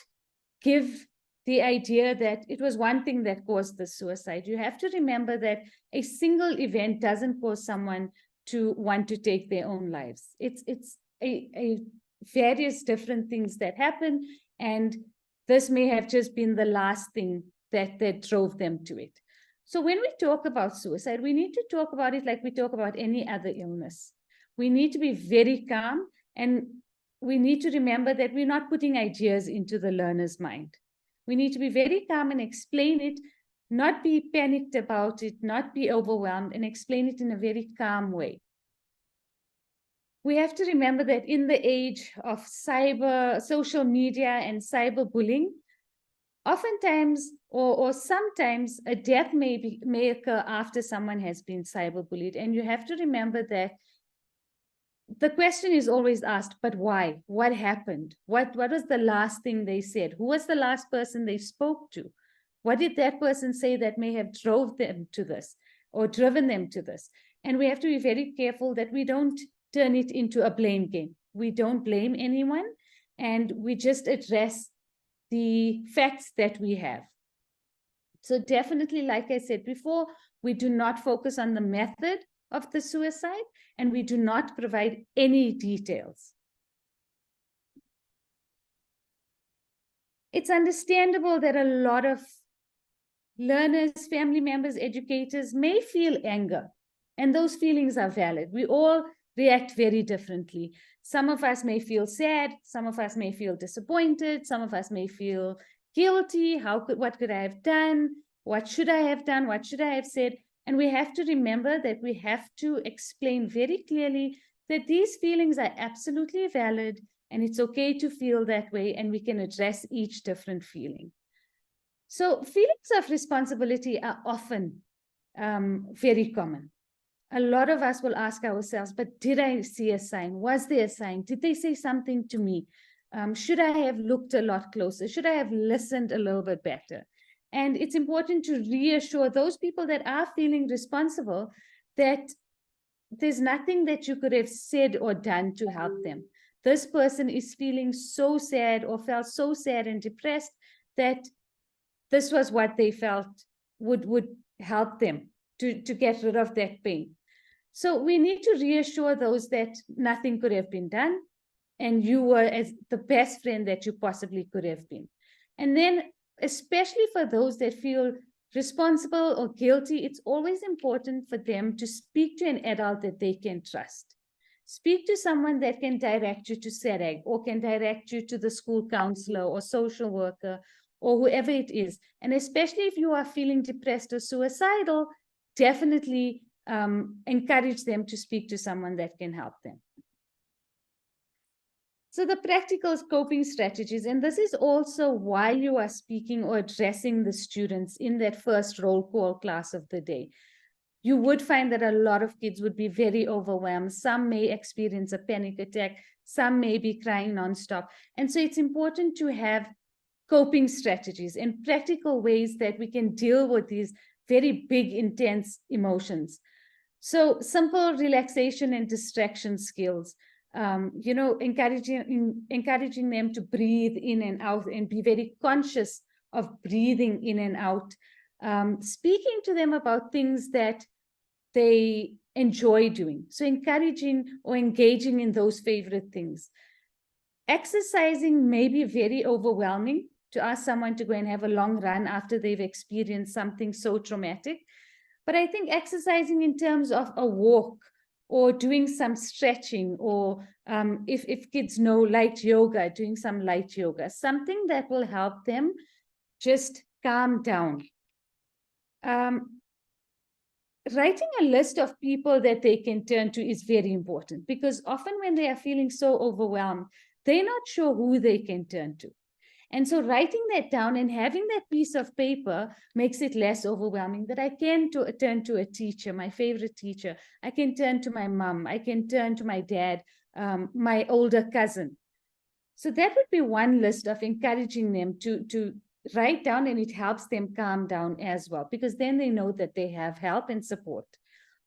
give the idea that it was one thing that caused the suicide. You have to remember that a single event doesn't cause someone to want to take their own lives. It's a various different things that happen, and this may have just been the last thing that drove them to it. So when we talk about suicide, we need to talk about it like we talk about any other illness. We need to be very calm, and we need to remember that we're not putting ideas into the learner's mind. We need to be very calm and explain it, not be panicked about it, not be overwhelmed, and explain it in a very calm way. We have to remember that in the age of social media and cyberbullying, oftentimes or sometimes a death may occur after someone has been cyberbullied. And you have to remember that the question is always asked, but why? What happened? What was the last thing they said? Who was the last person they spoke to? What did that person say that may have drove them to this or driven them to this? And we have to be very careful that we don't turn it into a blame game. We don't blame anyone, and we just address the facts that we have. So definitely, like I said before, we do not focus on the method of the suicide, and we do not provide any details. It's understandable that a lot of learners, family members, educators may feel anger, and those feelings are valid. We all react very differently. Some of us may feel sad, some of us may feel disappointed, some of us may feel guilty. What could I have done? What should I have done? What should I have said? And we have to remember that we have to explain very clearly that these feelings are absolutely valid, and it's okay to feel that way, and we can address each different feeling. So feelings of responsibility are often very common. A lot of us will ask ourselves, but did I see a sign? Was there a sign? Did they say something to me? Should I have looked a lot closer? Should I have listened a little bit better? And it's important to reassure those people that are feeling responsible that there's nothing that you could have said or done to help them. This person is feeling so sad or felt so sad and depressed that this was what they felt would help them to get rid of that pain. So we need to reassure those that nothing could have been done, and you were as the best friend that you possibly could have been. And then, especially for those that feel responsible or guilty, it's always important for them to speak to an adult that they can trust. Speak to someone that can direct you to SEREG, or can direct you to the school counselor or social worker or whoever it is. And especially if you are feeling depressed or suicidal, definitely encourage them to speak to someone that can help them. So the practical coping strategies, and this is also while you are speaking or addressing the students in that first roll call class of the day. You would find that a lot of kids would be very overwhelmed. Some may experience a panic attack. Some may be crying nonstop. And so it's important to have coping strategies and practical ways that we can deal with these very big, intense emotions. So simple relaxation and distraction skills, encouraging them to breathe in and out and be very conscious of breathing in and out. Speaking to them about things that they enjoy doing. So encouraging or engaging in those favorite things. Exercising may be very overwhelming to ask someone to go and have a long run after they've experienced something so traumatic. But I think exercising in terms of a walk or doing some stretching, or if kids know light yoga, doing some light yoga, something that will help them just calm down. writing a list of people that they can turn to is very important, because often when they are feeling so overwhelmed, they're not sure who they can turn to. And so writing that down and having that piece of paper makes it less overwhelming, that I can turn to a teacher, my favorite teacher. I can turn to my mom. I can turn to my dad, my older cousin. So that would be one list of encouraging them to write down, and it helps them calm down as well, because then they know that they have help and support.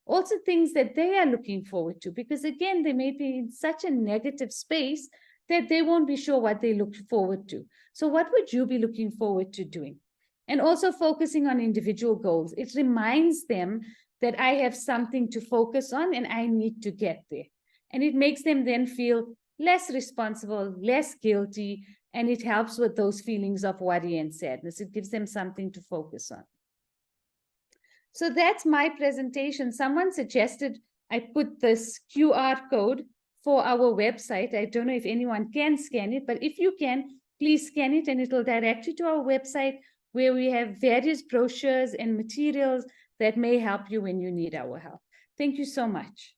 Also things that they are looking forward to, because again, they may be in such a negative space that they won't be sure what they look forward to. So what would you be looking forward to doing? And also focusing on individual goals. It reminds them that I have something to focus on and I need to get there. And it makes them then feel less responsible, less guilty, and it helps with those feelings of worry and sadness. It gives them something to focus on. So that's my presentation. Someone suggested I put this QR code for our website. I don't know if anyone can scan it, but if you can, please scan it and it'll direct you to our website, where we have various brochures and materials that may help you when you need our help. Thank you so much.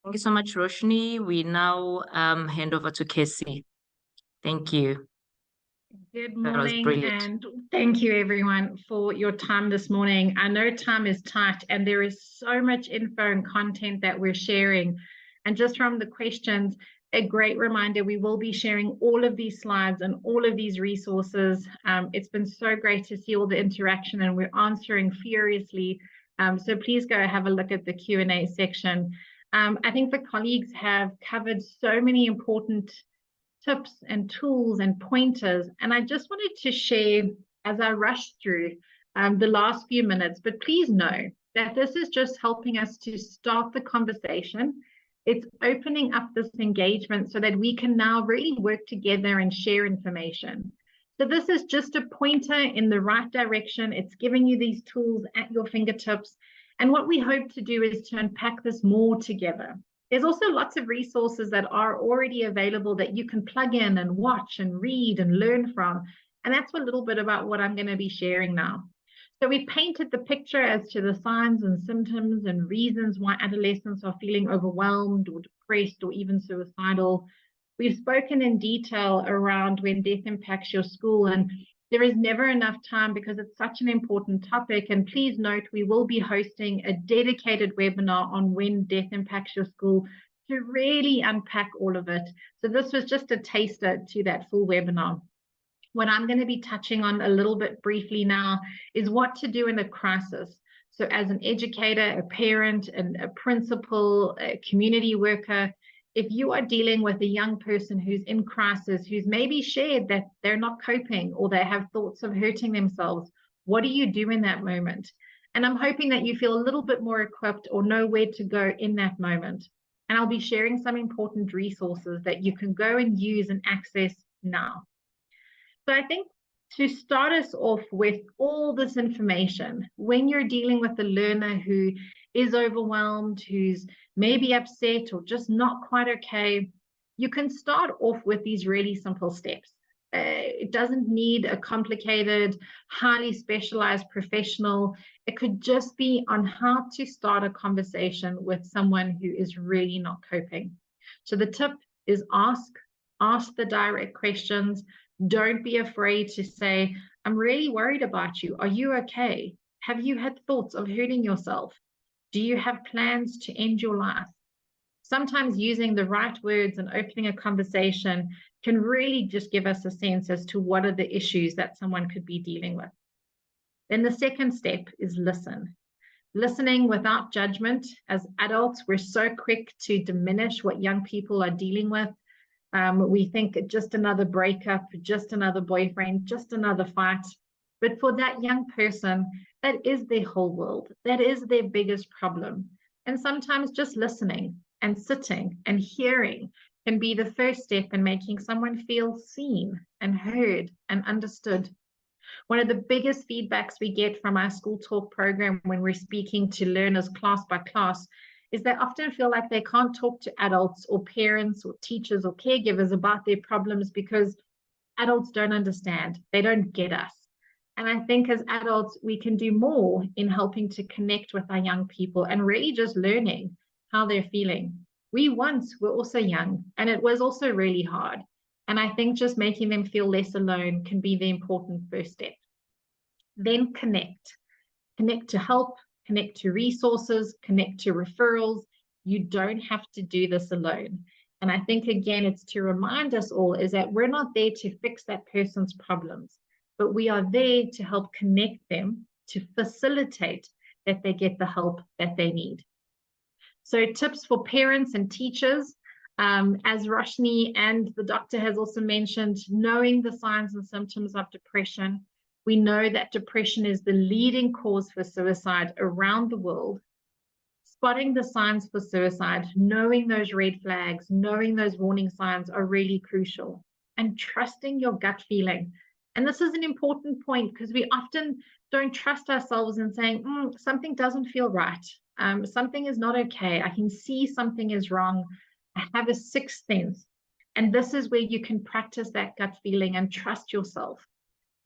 Thank you so much, Roshni. We now hand over to Casey. Thank you. Good That was morning, brilliant. and thank you everyone for your time this morning. I know time is tight and there is so much info and content that we're sharing. And just from the questions, a great reminder, we will be sharing all of these slides and all of these resources. It's been so great to see all the interaction, and we're answering furiously. So please go have a look at the Q&A section. I think the colleagues have covered so many important tips and tools and pointers, and I just wanted to share as I rush through the last few minutes, but please know that this is just helping us to start the conversation. It's opening up this engagement so that we can now really work together and share information. So this is just a pointer in the right direction. It's giving you these tools at your fingertips, and what we hope to do is to unpack this more together. There's also lots of resources that are already available that you can plug in and watch and read and learn from. And that's a little bit about what I'm going to be sharing now. So we painted the picture as to the signs and symptoms and reasons why adolescents are feeling overwhelmed or depressed or even suicidal. We've spoken in detail around when death impacts your school, and there is never enough time because it's such an important topic. And please note, we will be hosting a dedicated webinar on when death impacts your school to really unpack all of it. So this was just a taster to that full webinar. What I'm going to be touching on a little bit briefly now is what to do in a crisis. So as an educator, a parent, and a principal, a community worker, if you are dealing with a young person who's in crisis, who's maybe shared that they're not coping or they have thoughts of hurting themselves, what do you do in that moment? And I'm hoping that you feel a little bit more equipped or know where to go in that moment. And I'll be sharing some important resources that you can go and use and access now. So I think to start us off with all this information, when you're dealing with a learner who is overwhelmed, who's maybe upset or just not quite okay, you can start off with these really simple steps. It doesn't need a complicated, highly specialized professional. It could just be on how to start a conversation with someone who is really not coping. So the tip is ask the direct questions. Don't be afraid to say, I'm really worried about you. Are you okay? Have you had thoughts of hurting yourself? Do you have plans to end your life? Sometimes using the right words and opening a conversation can really just give us a sense as to what are the issues that someone could be dealing with. Then the second step is listen. Listening without judgment. As adults, we're so quick to diminish what young people are dealing with. We think just another breakup, just another boyfriend, just another fight. But for that young person, that is their whole world. That is their biggest problem. And sometimes just listening and sitting and hearing can be the first step in making someone feel seen and heard and understood. One of the biggest feedbacks we get from our school talk program when we're speaking to learners class by class is they often feel like they can't talk to adults or parents or teachers or caregivers about their problems because Adults don't understand. They don't get us. And I think as adults, we can do more in helping to connect with our young people and really just learning how they're feeling. We once were also young, and it was also really hard. And I think just making them feel less alone can be the important first step. Then connect. Connect to help, connect to resources, connect to referrals. You don't have to do this alone. And I think, again, it's to remind us all is that we're not there to fix that person's problems, but we are there to help connect them, to facilitate that they get the help that they need. So tips for parents and teachers, as Roshni and the doctor has also mentioned, knowing the signs and symptoms of depression. We know that depression is the leading cause for suicide around the world. Spotting the signs for suicide, knowing those red flags, knowing those warning signs are really crucial. And trusting your gut feeling. And this is an important point because we often don't trust ourselves in saying, something doesn't feel right. Something is not okay. I can see something is wrong. I have a sixth sense. And this is where you can practice that gut feeling and trust yourself.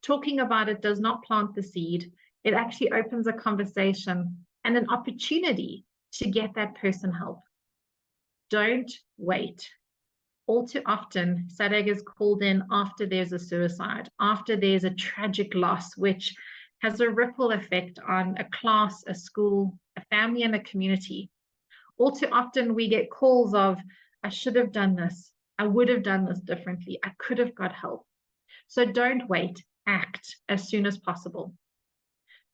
Talking about it does not plant the seed. It actually opens a conversation and an opportunity to get that person help. Don't wait. All too often, SADAG is called in after there's a suicide, after there's a tragic loss, which has a ripple effect on a class, a school, a family, and a community. All too often, we get calls of, I should have done this. I would have done this differently. I could have got help. So don't wait. Act as soon as possible.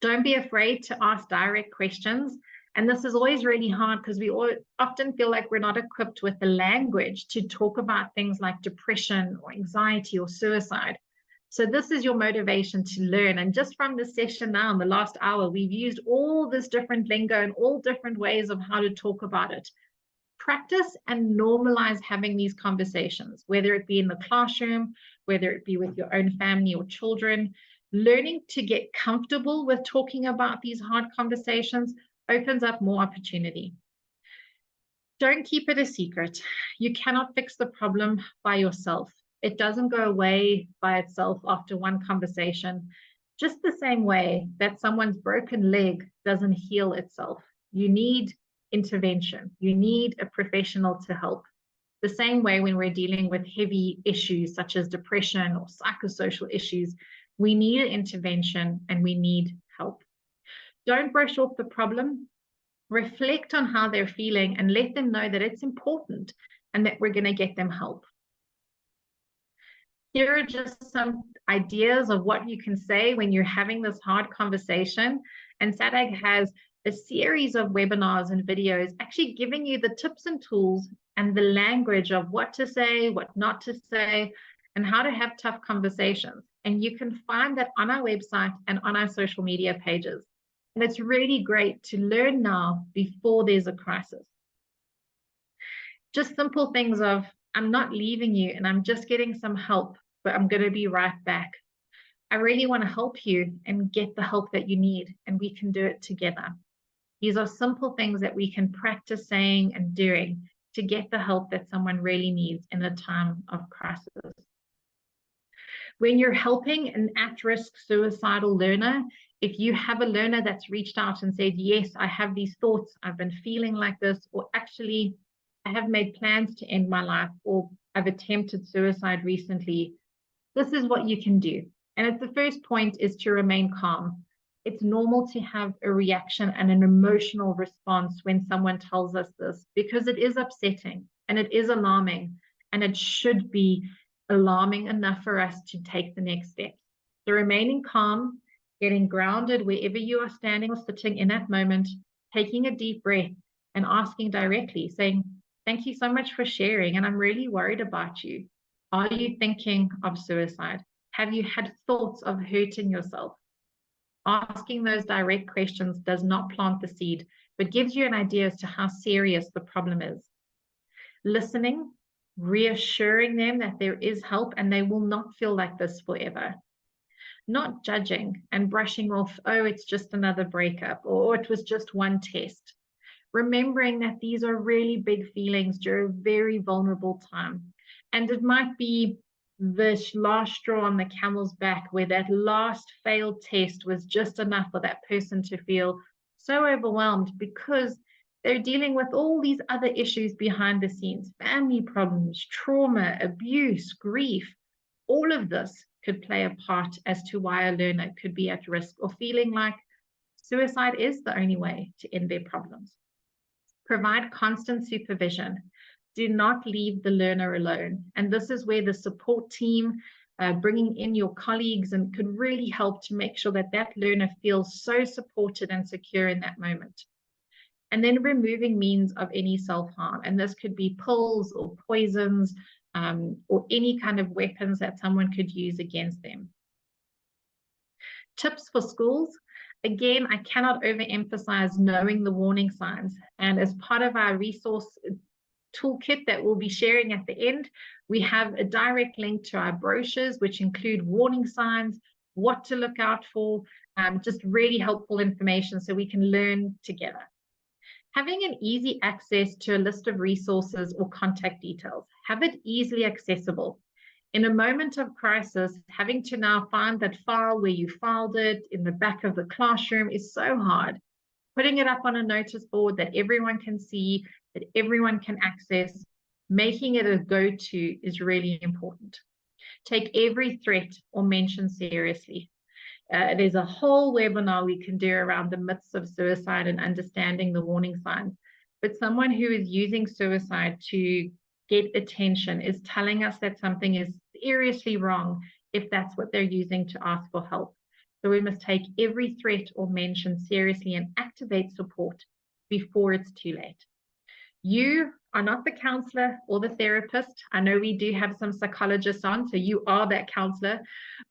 Don't be afraid to ask direct questions. And this is always really hard because we often feel like we're not equipped with the language to talk about things like depression or anxiety or suicide. So this is your motivation to learn. And just from this session now in the last hour, we've used all this different lingo and all different ways of how to talk about it. Practice and normalize having these conversations, whether it be in the classroom, whether it be with your own family or children. Learning to get comfortable with talking about these hard conversations opens up more opportunity. Don't keep it a secret. You cannot fix the problem by yourself. It doesn't go away by itself after one conversation, just the same way that someone's broken leg doesn't heal itself. You need intervention. You need a professional to help. The same way when we're dealing with heavy issues such as depression or psychosocial issues, we need an intervention and we need help. Don't brush off the problem. Reflect on how they're feeling and let them know that it's important and that we're going to get them help. Here are just some ideas of what you can say when you're having this hard conversation. And SADAG has a series of webinars and videos actually giving you the tips and tools and the language of what to say, what not to say, and how to have tough conversations. And you can find that on our website and on our social media pages. And it's really great to learn now before there's a crisis. Just simple things of, I'm not leaving you and I'm just getting some help, but I'm going to be right back. I really want to help you and get the help that you need, and we can do it together. These are simple things that we can practice saying and doing to get the help that someone really needs in a time of crisis. When you're helping an at-risk suicidal learner, if you have a learner that's reached out and said, yes, I have these thoughts, I've been feeling like this, or actually I have made plans to end my life, or I've attempted suicide recently, this is what you can do. And the first point is to remain calm. It's normal to have a reaction and an emotional response when someone tells us this, because it is upsetting and it is alarming, and it should be alarming enough for us to take the next steps. So remaining calm, getting grounded wherever you are standing or sitting in that moment, taking a deep breath and asking directly, saying, thank you so much for sharing, and I'm really worried about you. Are you thinking of suicide? Have you had thoughts of hurting yourself? Asking those direct questions does not plant the seed, but gives you an idea as to how serious the problem is. Listening, reassuring them that there is help and they will not feel like this forever. Not judging and brushing off, oh, it's just another breakup, or it was just one test. Remembering that these are really big feelings during a very vulnerable time. And it might be the last straw on the camel's back, where that last failed test was just enough for that person to feel so overwhelmed because they're dealing with all these other issues behind the scenes, family problems, trauma, abuse, grief. All of this could play a part as to why a learner could be at risk or feeling like suicide is the only way to end their problems. Provide constant supervision. Do not leave the learner alone. And this is where the support team, bringing in your colleagues, and could really help to make sure that that learner feels so supported and secure in that moment. And then removing means of any self-harm. And this could be pills or poisons, or any kind of weapons that someone could use against them. Tips for schools. Again, I cannot overemphasize knowing the warning signs. And as part of our resource toolkit that we'll be sharing at the end, we have a direct link to our brochures, which include warning signs, what to look out for, just really helpful information so we can learn together. Having an easy access to a list of resources or contact details. Have it easily accessible. In a moment of crisis, having to now find that file where you filed it in the back of the classroom is so hard. Putting it up on a notice board that everyone can see, that everyone can access, making it a go-to is really important. Take every threat or mention seriously. There's a whole webinar we can do around the myths of suicide and understanding the warning signs. But someone who is using suicide to get attention is telling us that something is seriously wrong if that's what they're using to ask for help. So we must take every threat or mention seriously and activate support before it's too late. You are not the counselor or the therapist. I know we do have some psychologists on, so you are that counselor.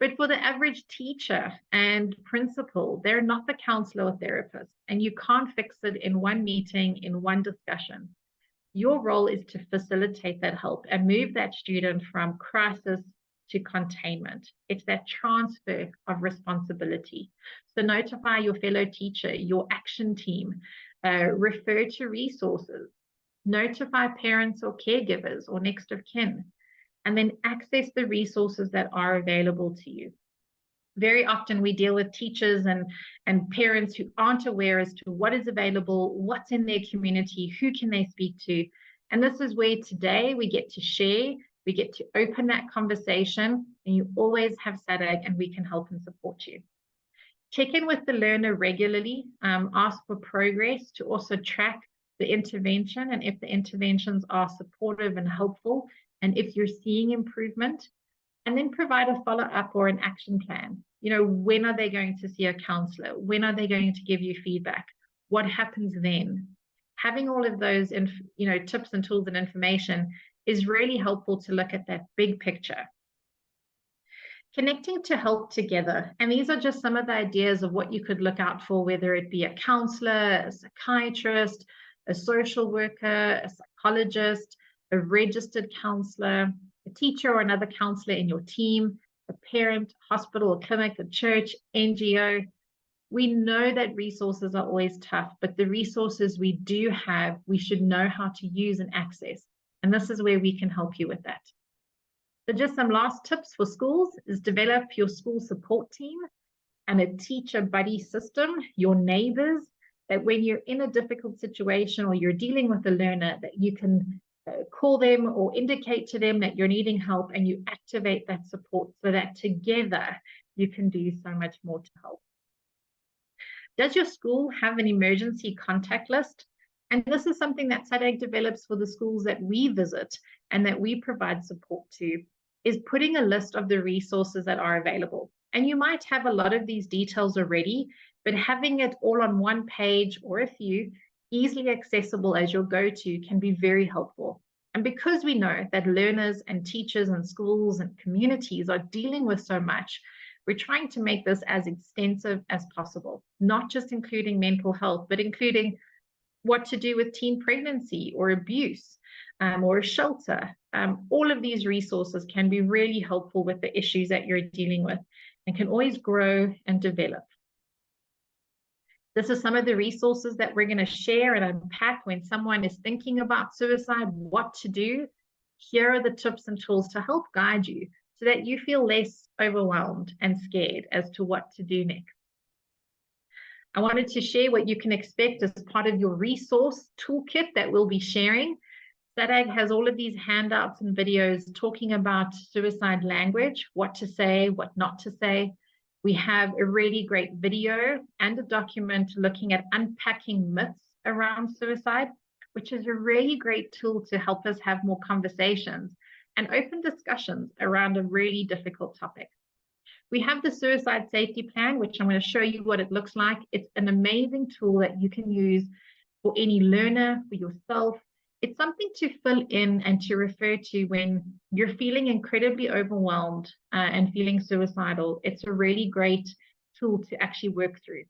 But for the average teacher and principal, they're not the counselor or therapist, and you can't fix it in one meeting, in one discussion. Your role is to facilitate that help and move that student from crisis to containment. It's that transfer of responsibility. So notify your fellow teacher, your action team, refer to resources, notify parents or caregivers or next of kin, and then access the resources that are available to you. Very often we deal with teachers and parents who aren't aware as to what is available, what's in their community, who can they speak to. And this is where today we get to share, we get to open that conversation, and you always have SADAG and we can help and support you. Check in with the learner regularly, ask for progress to also track the intervention and if the interventions are supportive and helpful, and if you're seeing improvement, and then provide a follow-up or an action plan. You know, when are they going to see a counselor? When are they going to give you feedback? What happens then? Having all of those, tips and tools and information is really helpful to look at that big picture. Connecting to help together. And these are just some of the ideas of what you could look out for, whether it be a counselor, a psychiatrist, a social worker, a psychologist, a registered counselor, a teacher or another counselor in your team, a parent, hospital, a clinic, a church, NGO. We know that resources are always tough, but the resources we do have, we should know how to use and access. And this is where we can help you with that. So just some last tips for schools is develop your school support team and a teacher buddy system, your neighbors, that when you're in a difficult situation or you're dealing with a learner, that you can call them or indicate to them that you're needing help, and you activate that support so that together you can do so much more to help. Does your school have an emergency contact list? And this is something that SADAG develops for the schools that we visit and that we provide support to, is putting a list of the resources that are available. And you might have a lot of these details already, but having it all on one page or a few easily accessible as your go-to can be very helpful. And because we know that learners and teachers and schools and communities are dealing with so much, we're trying to make this as extensive as possible, not just including mental health, but including what to do with teen pregnancy or abuse or a shelter. All of these resources can be really helpful with the issues that you're dealing with and can always grow and develop. This is some of the resources that we're going to share and unpack when someone is thinking about suicide, what to do. Here are the tips and tools to help guide you so that you feel less overwhelmed and scared as to what to do next. I wanted to share what you can expect as part of your resource toolkit that we'll be sharing. SADAG has all of these handouts and videos talking about suicide language, what to say, what not to say. We have a really great video and a document looking at unpacking myths around suicide, which is a really great tool to help us have more conversations and open discussions around a really difficult topic. We have the suicide safety plan, which I'm going to show you what it looks like. It's an amazing tool that you can use for any learner, for yourself. It's something to fill in and to refer to when you're feeling incredibly overwhelmed and feeling suicidal. It's a really great tool to actually work through.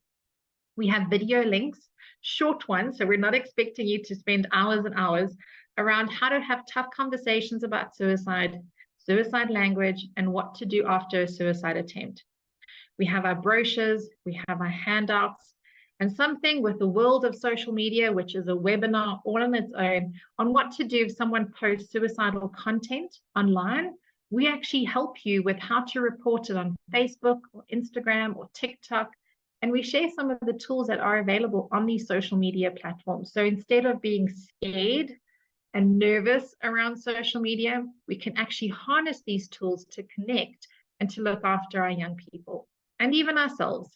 We have video links, short ones, so we're not expecting you to spend hours and hours around how to have tough conversations about suicide, suicide language, and what to do after a suicide attempt. We have our brochures, we have our handouts, and something with the world of social media, which is a webinar all on its own, on what to do if someone posts suicidal content online. We actually help you with how to report it on Facebook or Instagram or TikTok, and we share some of the tools that are available on these social media platforms. So instead of being scared and nervous around social media, we can actually harness these tools to connect and to look after our young people and even ourselves.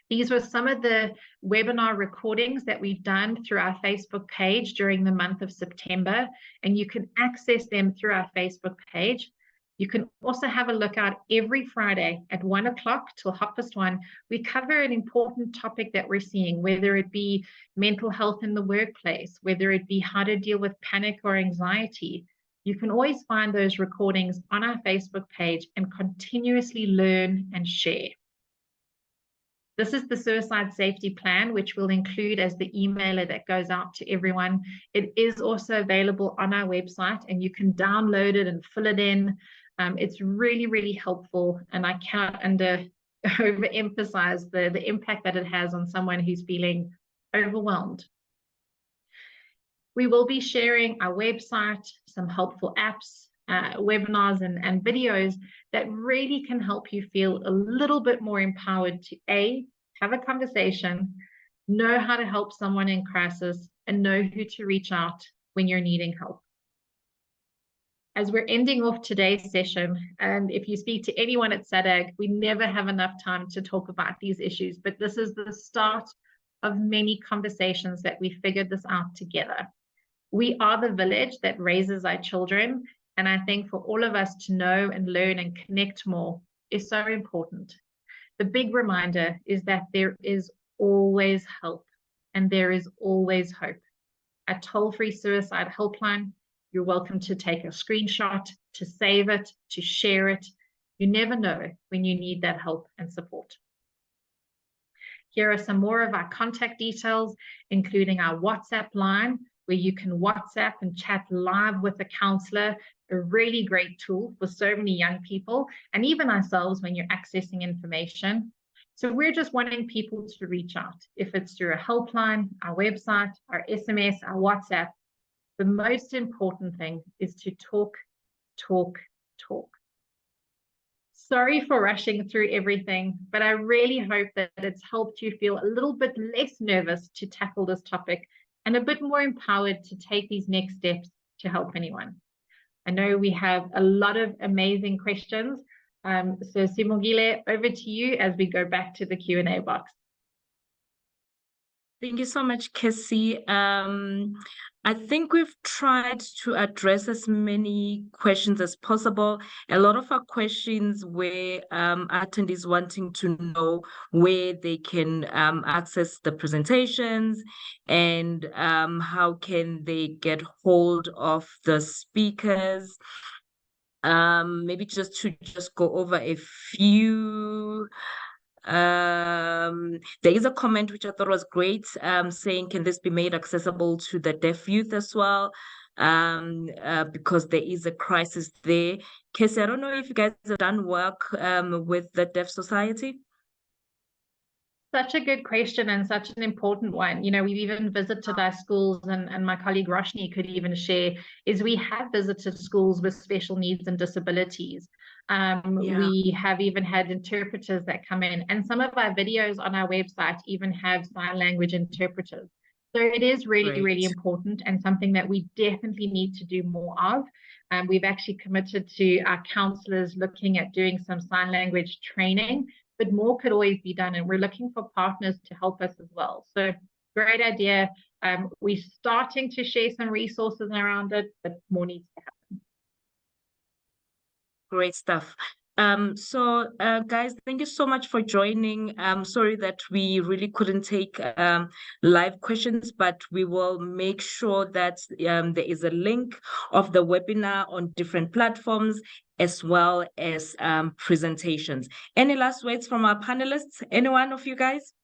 These were some of the webinar recordings that we've done through our Facebook page during the month of September, and you can access them through our Facebook page. You can also have a look out every Friday at 1 o'clock till 1:30. We cover an important topic that we're seeing, whether it be mental health in the workplace, whether it be how to deal with panic or anxiety. You can always find those recordings on our Facebook page and continuously learn and share. This is the suicide safety plan, which will include as the emailer that goes out to everyone. It is also available on our website, and you can download it and fill it in. It's really, really helpful, and I can't overemphasize the impact that it has on someone who's feeling overwhelmed. We will be sharing our website, some helpful apps, webinars and videos that really can help you feel a little bit more empowered to have a conversation, know how to help someone in crisis, and know who to reach out when you're needing help. As we're ending off today's session, and if you speak to anyone at SADAG, we never have enough time to talk about these issues, but this is the start of many conversations that we figured this out together. We are the village that raises our children, and I think for all of us to know and learn and connect more is so important. The big reminder is that there is always help and there is always hope. A toll-free suicide helpline, you're welcome to take a screenshot, to save it, to share it. You never know when you need that help and support. Here are some more of our contact details, including our WhatsApp line, where you can WhatsApp and chat live with a counselor, a really great tool for so many young people, and even ourselves when you're accessing information. So we're just wanting people to reach out. If it's through a helpline, our website, our SMS, our WhatsApp, the most important thing is to talk, talk, talk. Sorry for rushing through everything, but I really hope that it's helped you feel a little bit less nervous to tackle this topic and a bit more empowered to take these next steps to help anyone. I know we have a lot of amazing questions. So Simongile, over to you as we go back to the Q&A box. Thank you so much, Cassie. I think we've tried to address as many questions as possible. A lot of our questions were attendees wanting to know where they can access the presentations and how can they get hold of the speakers. Maybe just to go over a few. There is a comment which I thought was great, saying, can this be made accessible to the deaf youth as well? Because there is a crisis there. Casey, I don't know if you guys have done work with the Deaf Society. Such a good question and such an important one. You know, we've even visited our schools, and my colleague Roshni could even share, is we have visited schools with special needs and disabilities. We have even had interpreters that come in, and some of our videos on our website even have sign language interpreters. So it is really, really important, and something that we definitely need to do more of. We've actually committed to our counselors looking at doing some sign language training, but more could always be done, and we're looking for partners to help us as well. So great idea. We're starting to share some resources around it, but more needs to happen. Great stuff. Guys, thank you so much for joining. Sorry that we really couldn't take live questions, but we will make sure that there is a link of the webinar on different platforms, as well as presentations. Any last words from our panelists? Any one of you guys?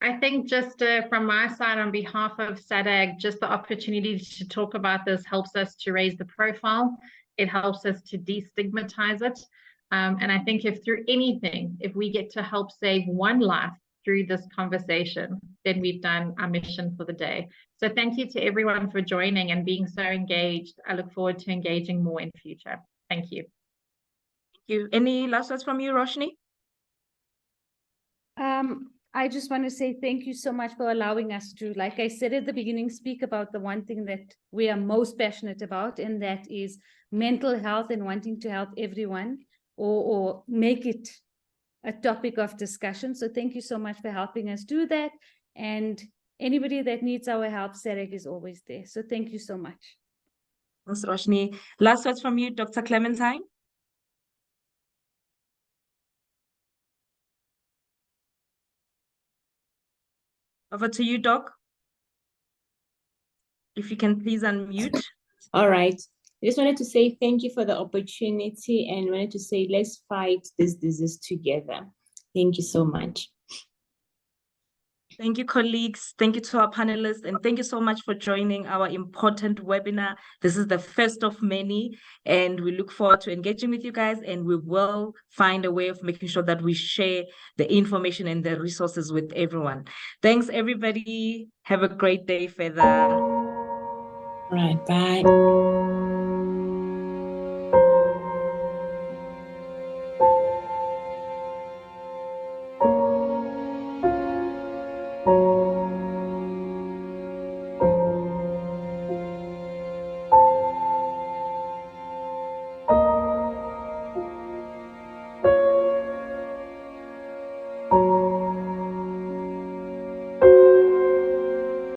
I think just from my side, on behalf of SADAG, just the opportunity to talk about this helps us to raise the profile. It helps us to destigmatize it. And I think if through anything, if we get to help save one life through this conversation, then we've done our mission for the day. So thank you to everyone for joining and being so engaged. I look forward to engaging more in future. Thank you. Thank you. Any last words from you, Roshni? I just want to say thank you so much for allowing us to, like I said at the beginning, speak about the one thing that we are most passionate about, and that is mental health and wanting to help everyone or make it a topic of discussion. So thank you so much for helping us do that. And anybody that needs our help, SADAG is always there. So thank you so much. Thanks, Roshni. Last words from you, Dr. Clementine? Over to you, Doc. If you can please unmute. All right. I just wanted to say thank you for the opportunity, and wanted to say let's fight this disease together. Thank you so much. Thank you, colleagues. Thank you to our panelists, and thank you so much for joining our important webinar. This is the first of many, and we look forward to engaging with you guys, and we will find a way of making sure that we share the information and the resources with everyone. Thanks, everybody. Have a great day further. All right, bye.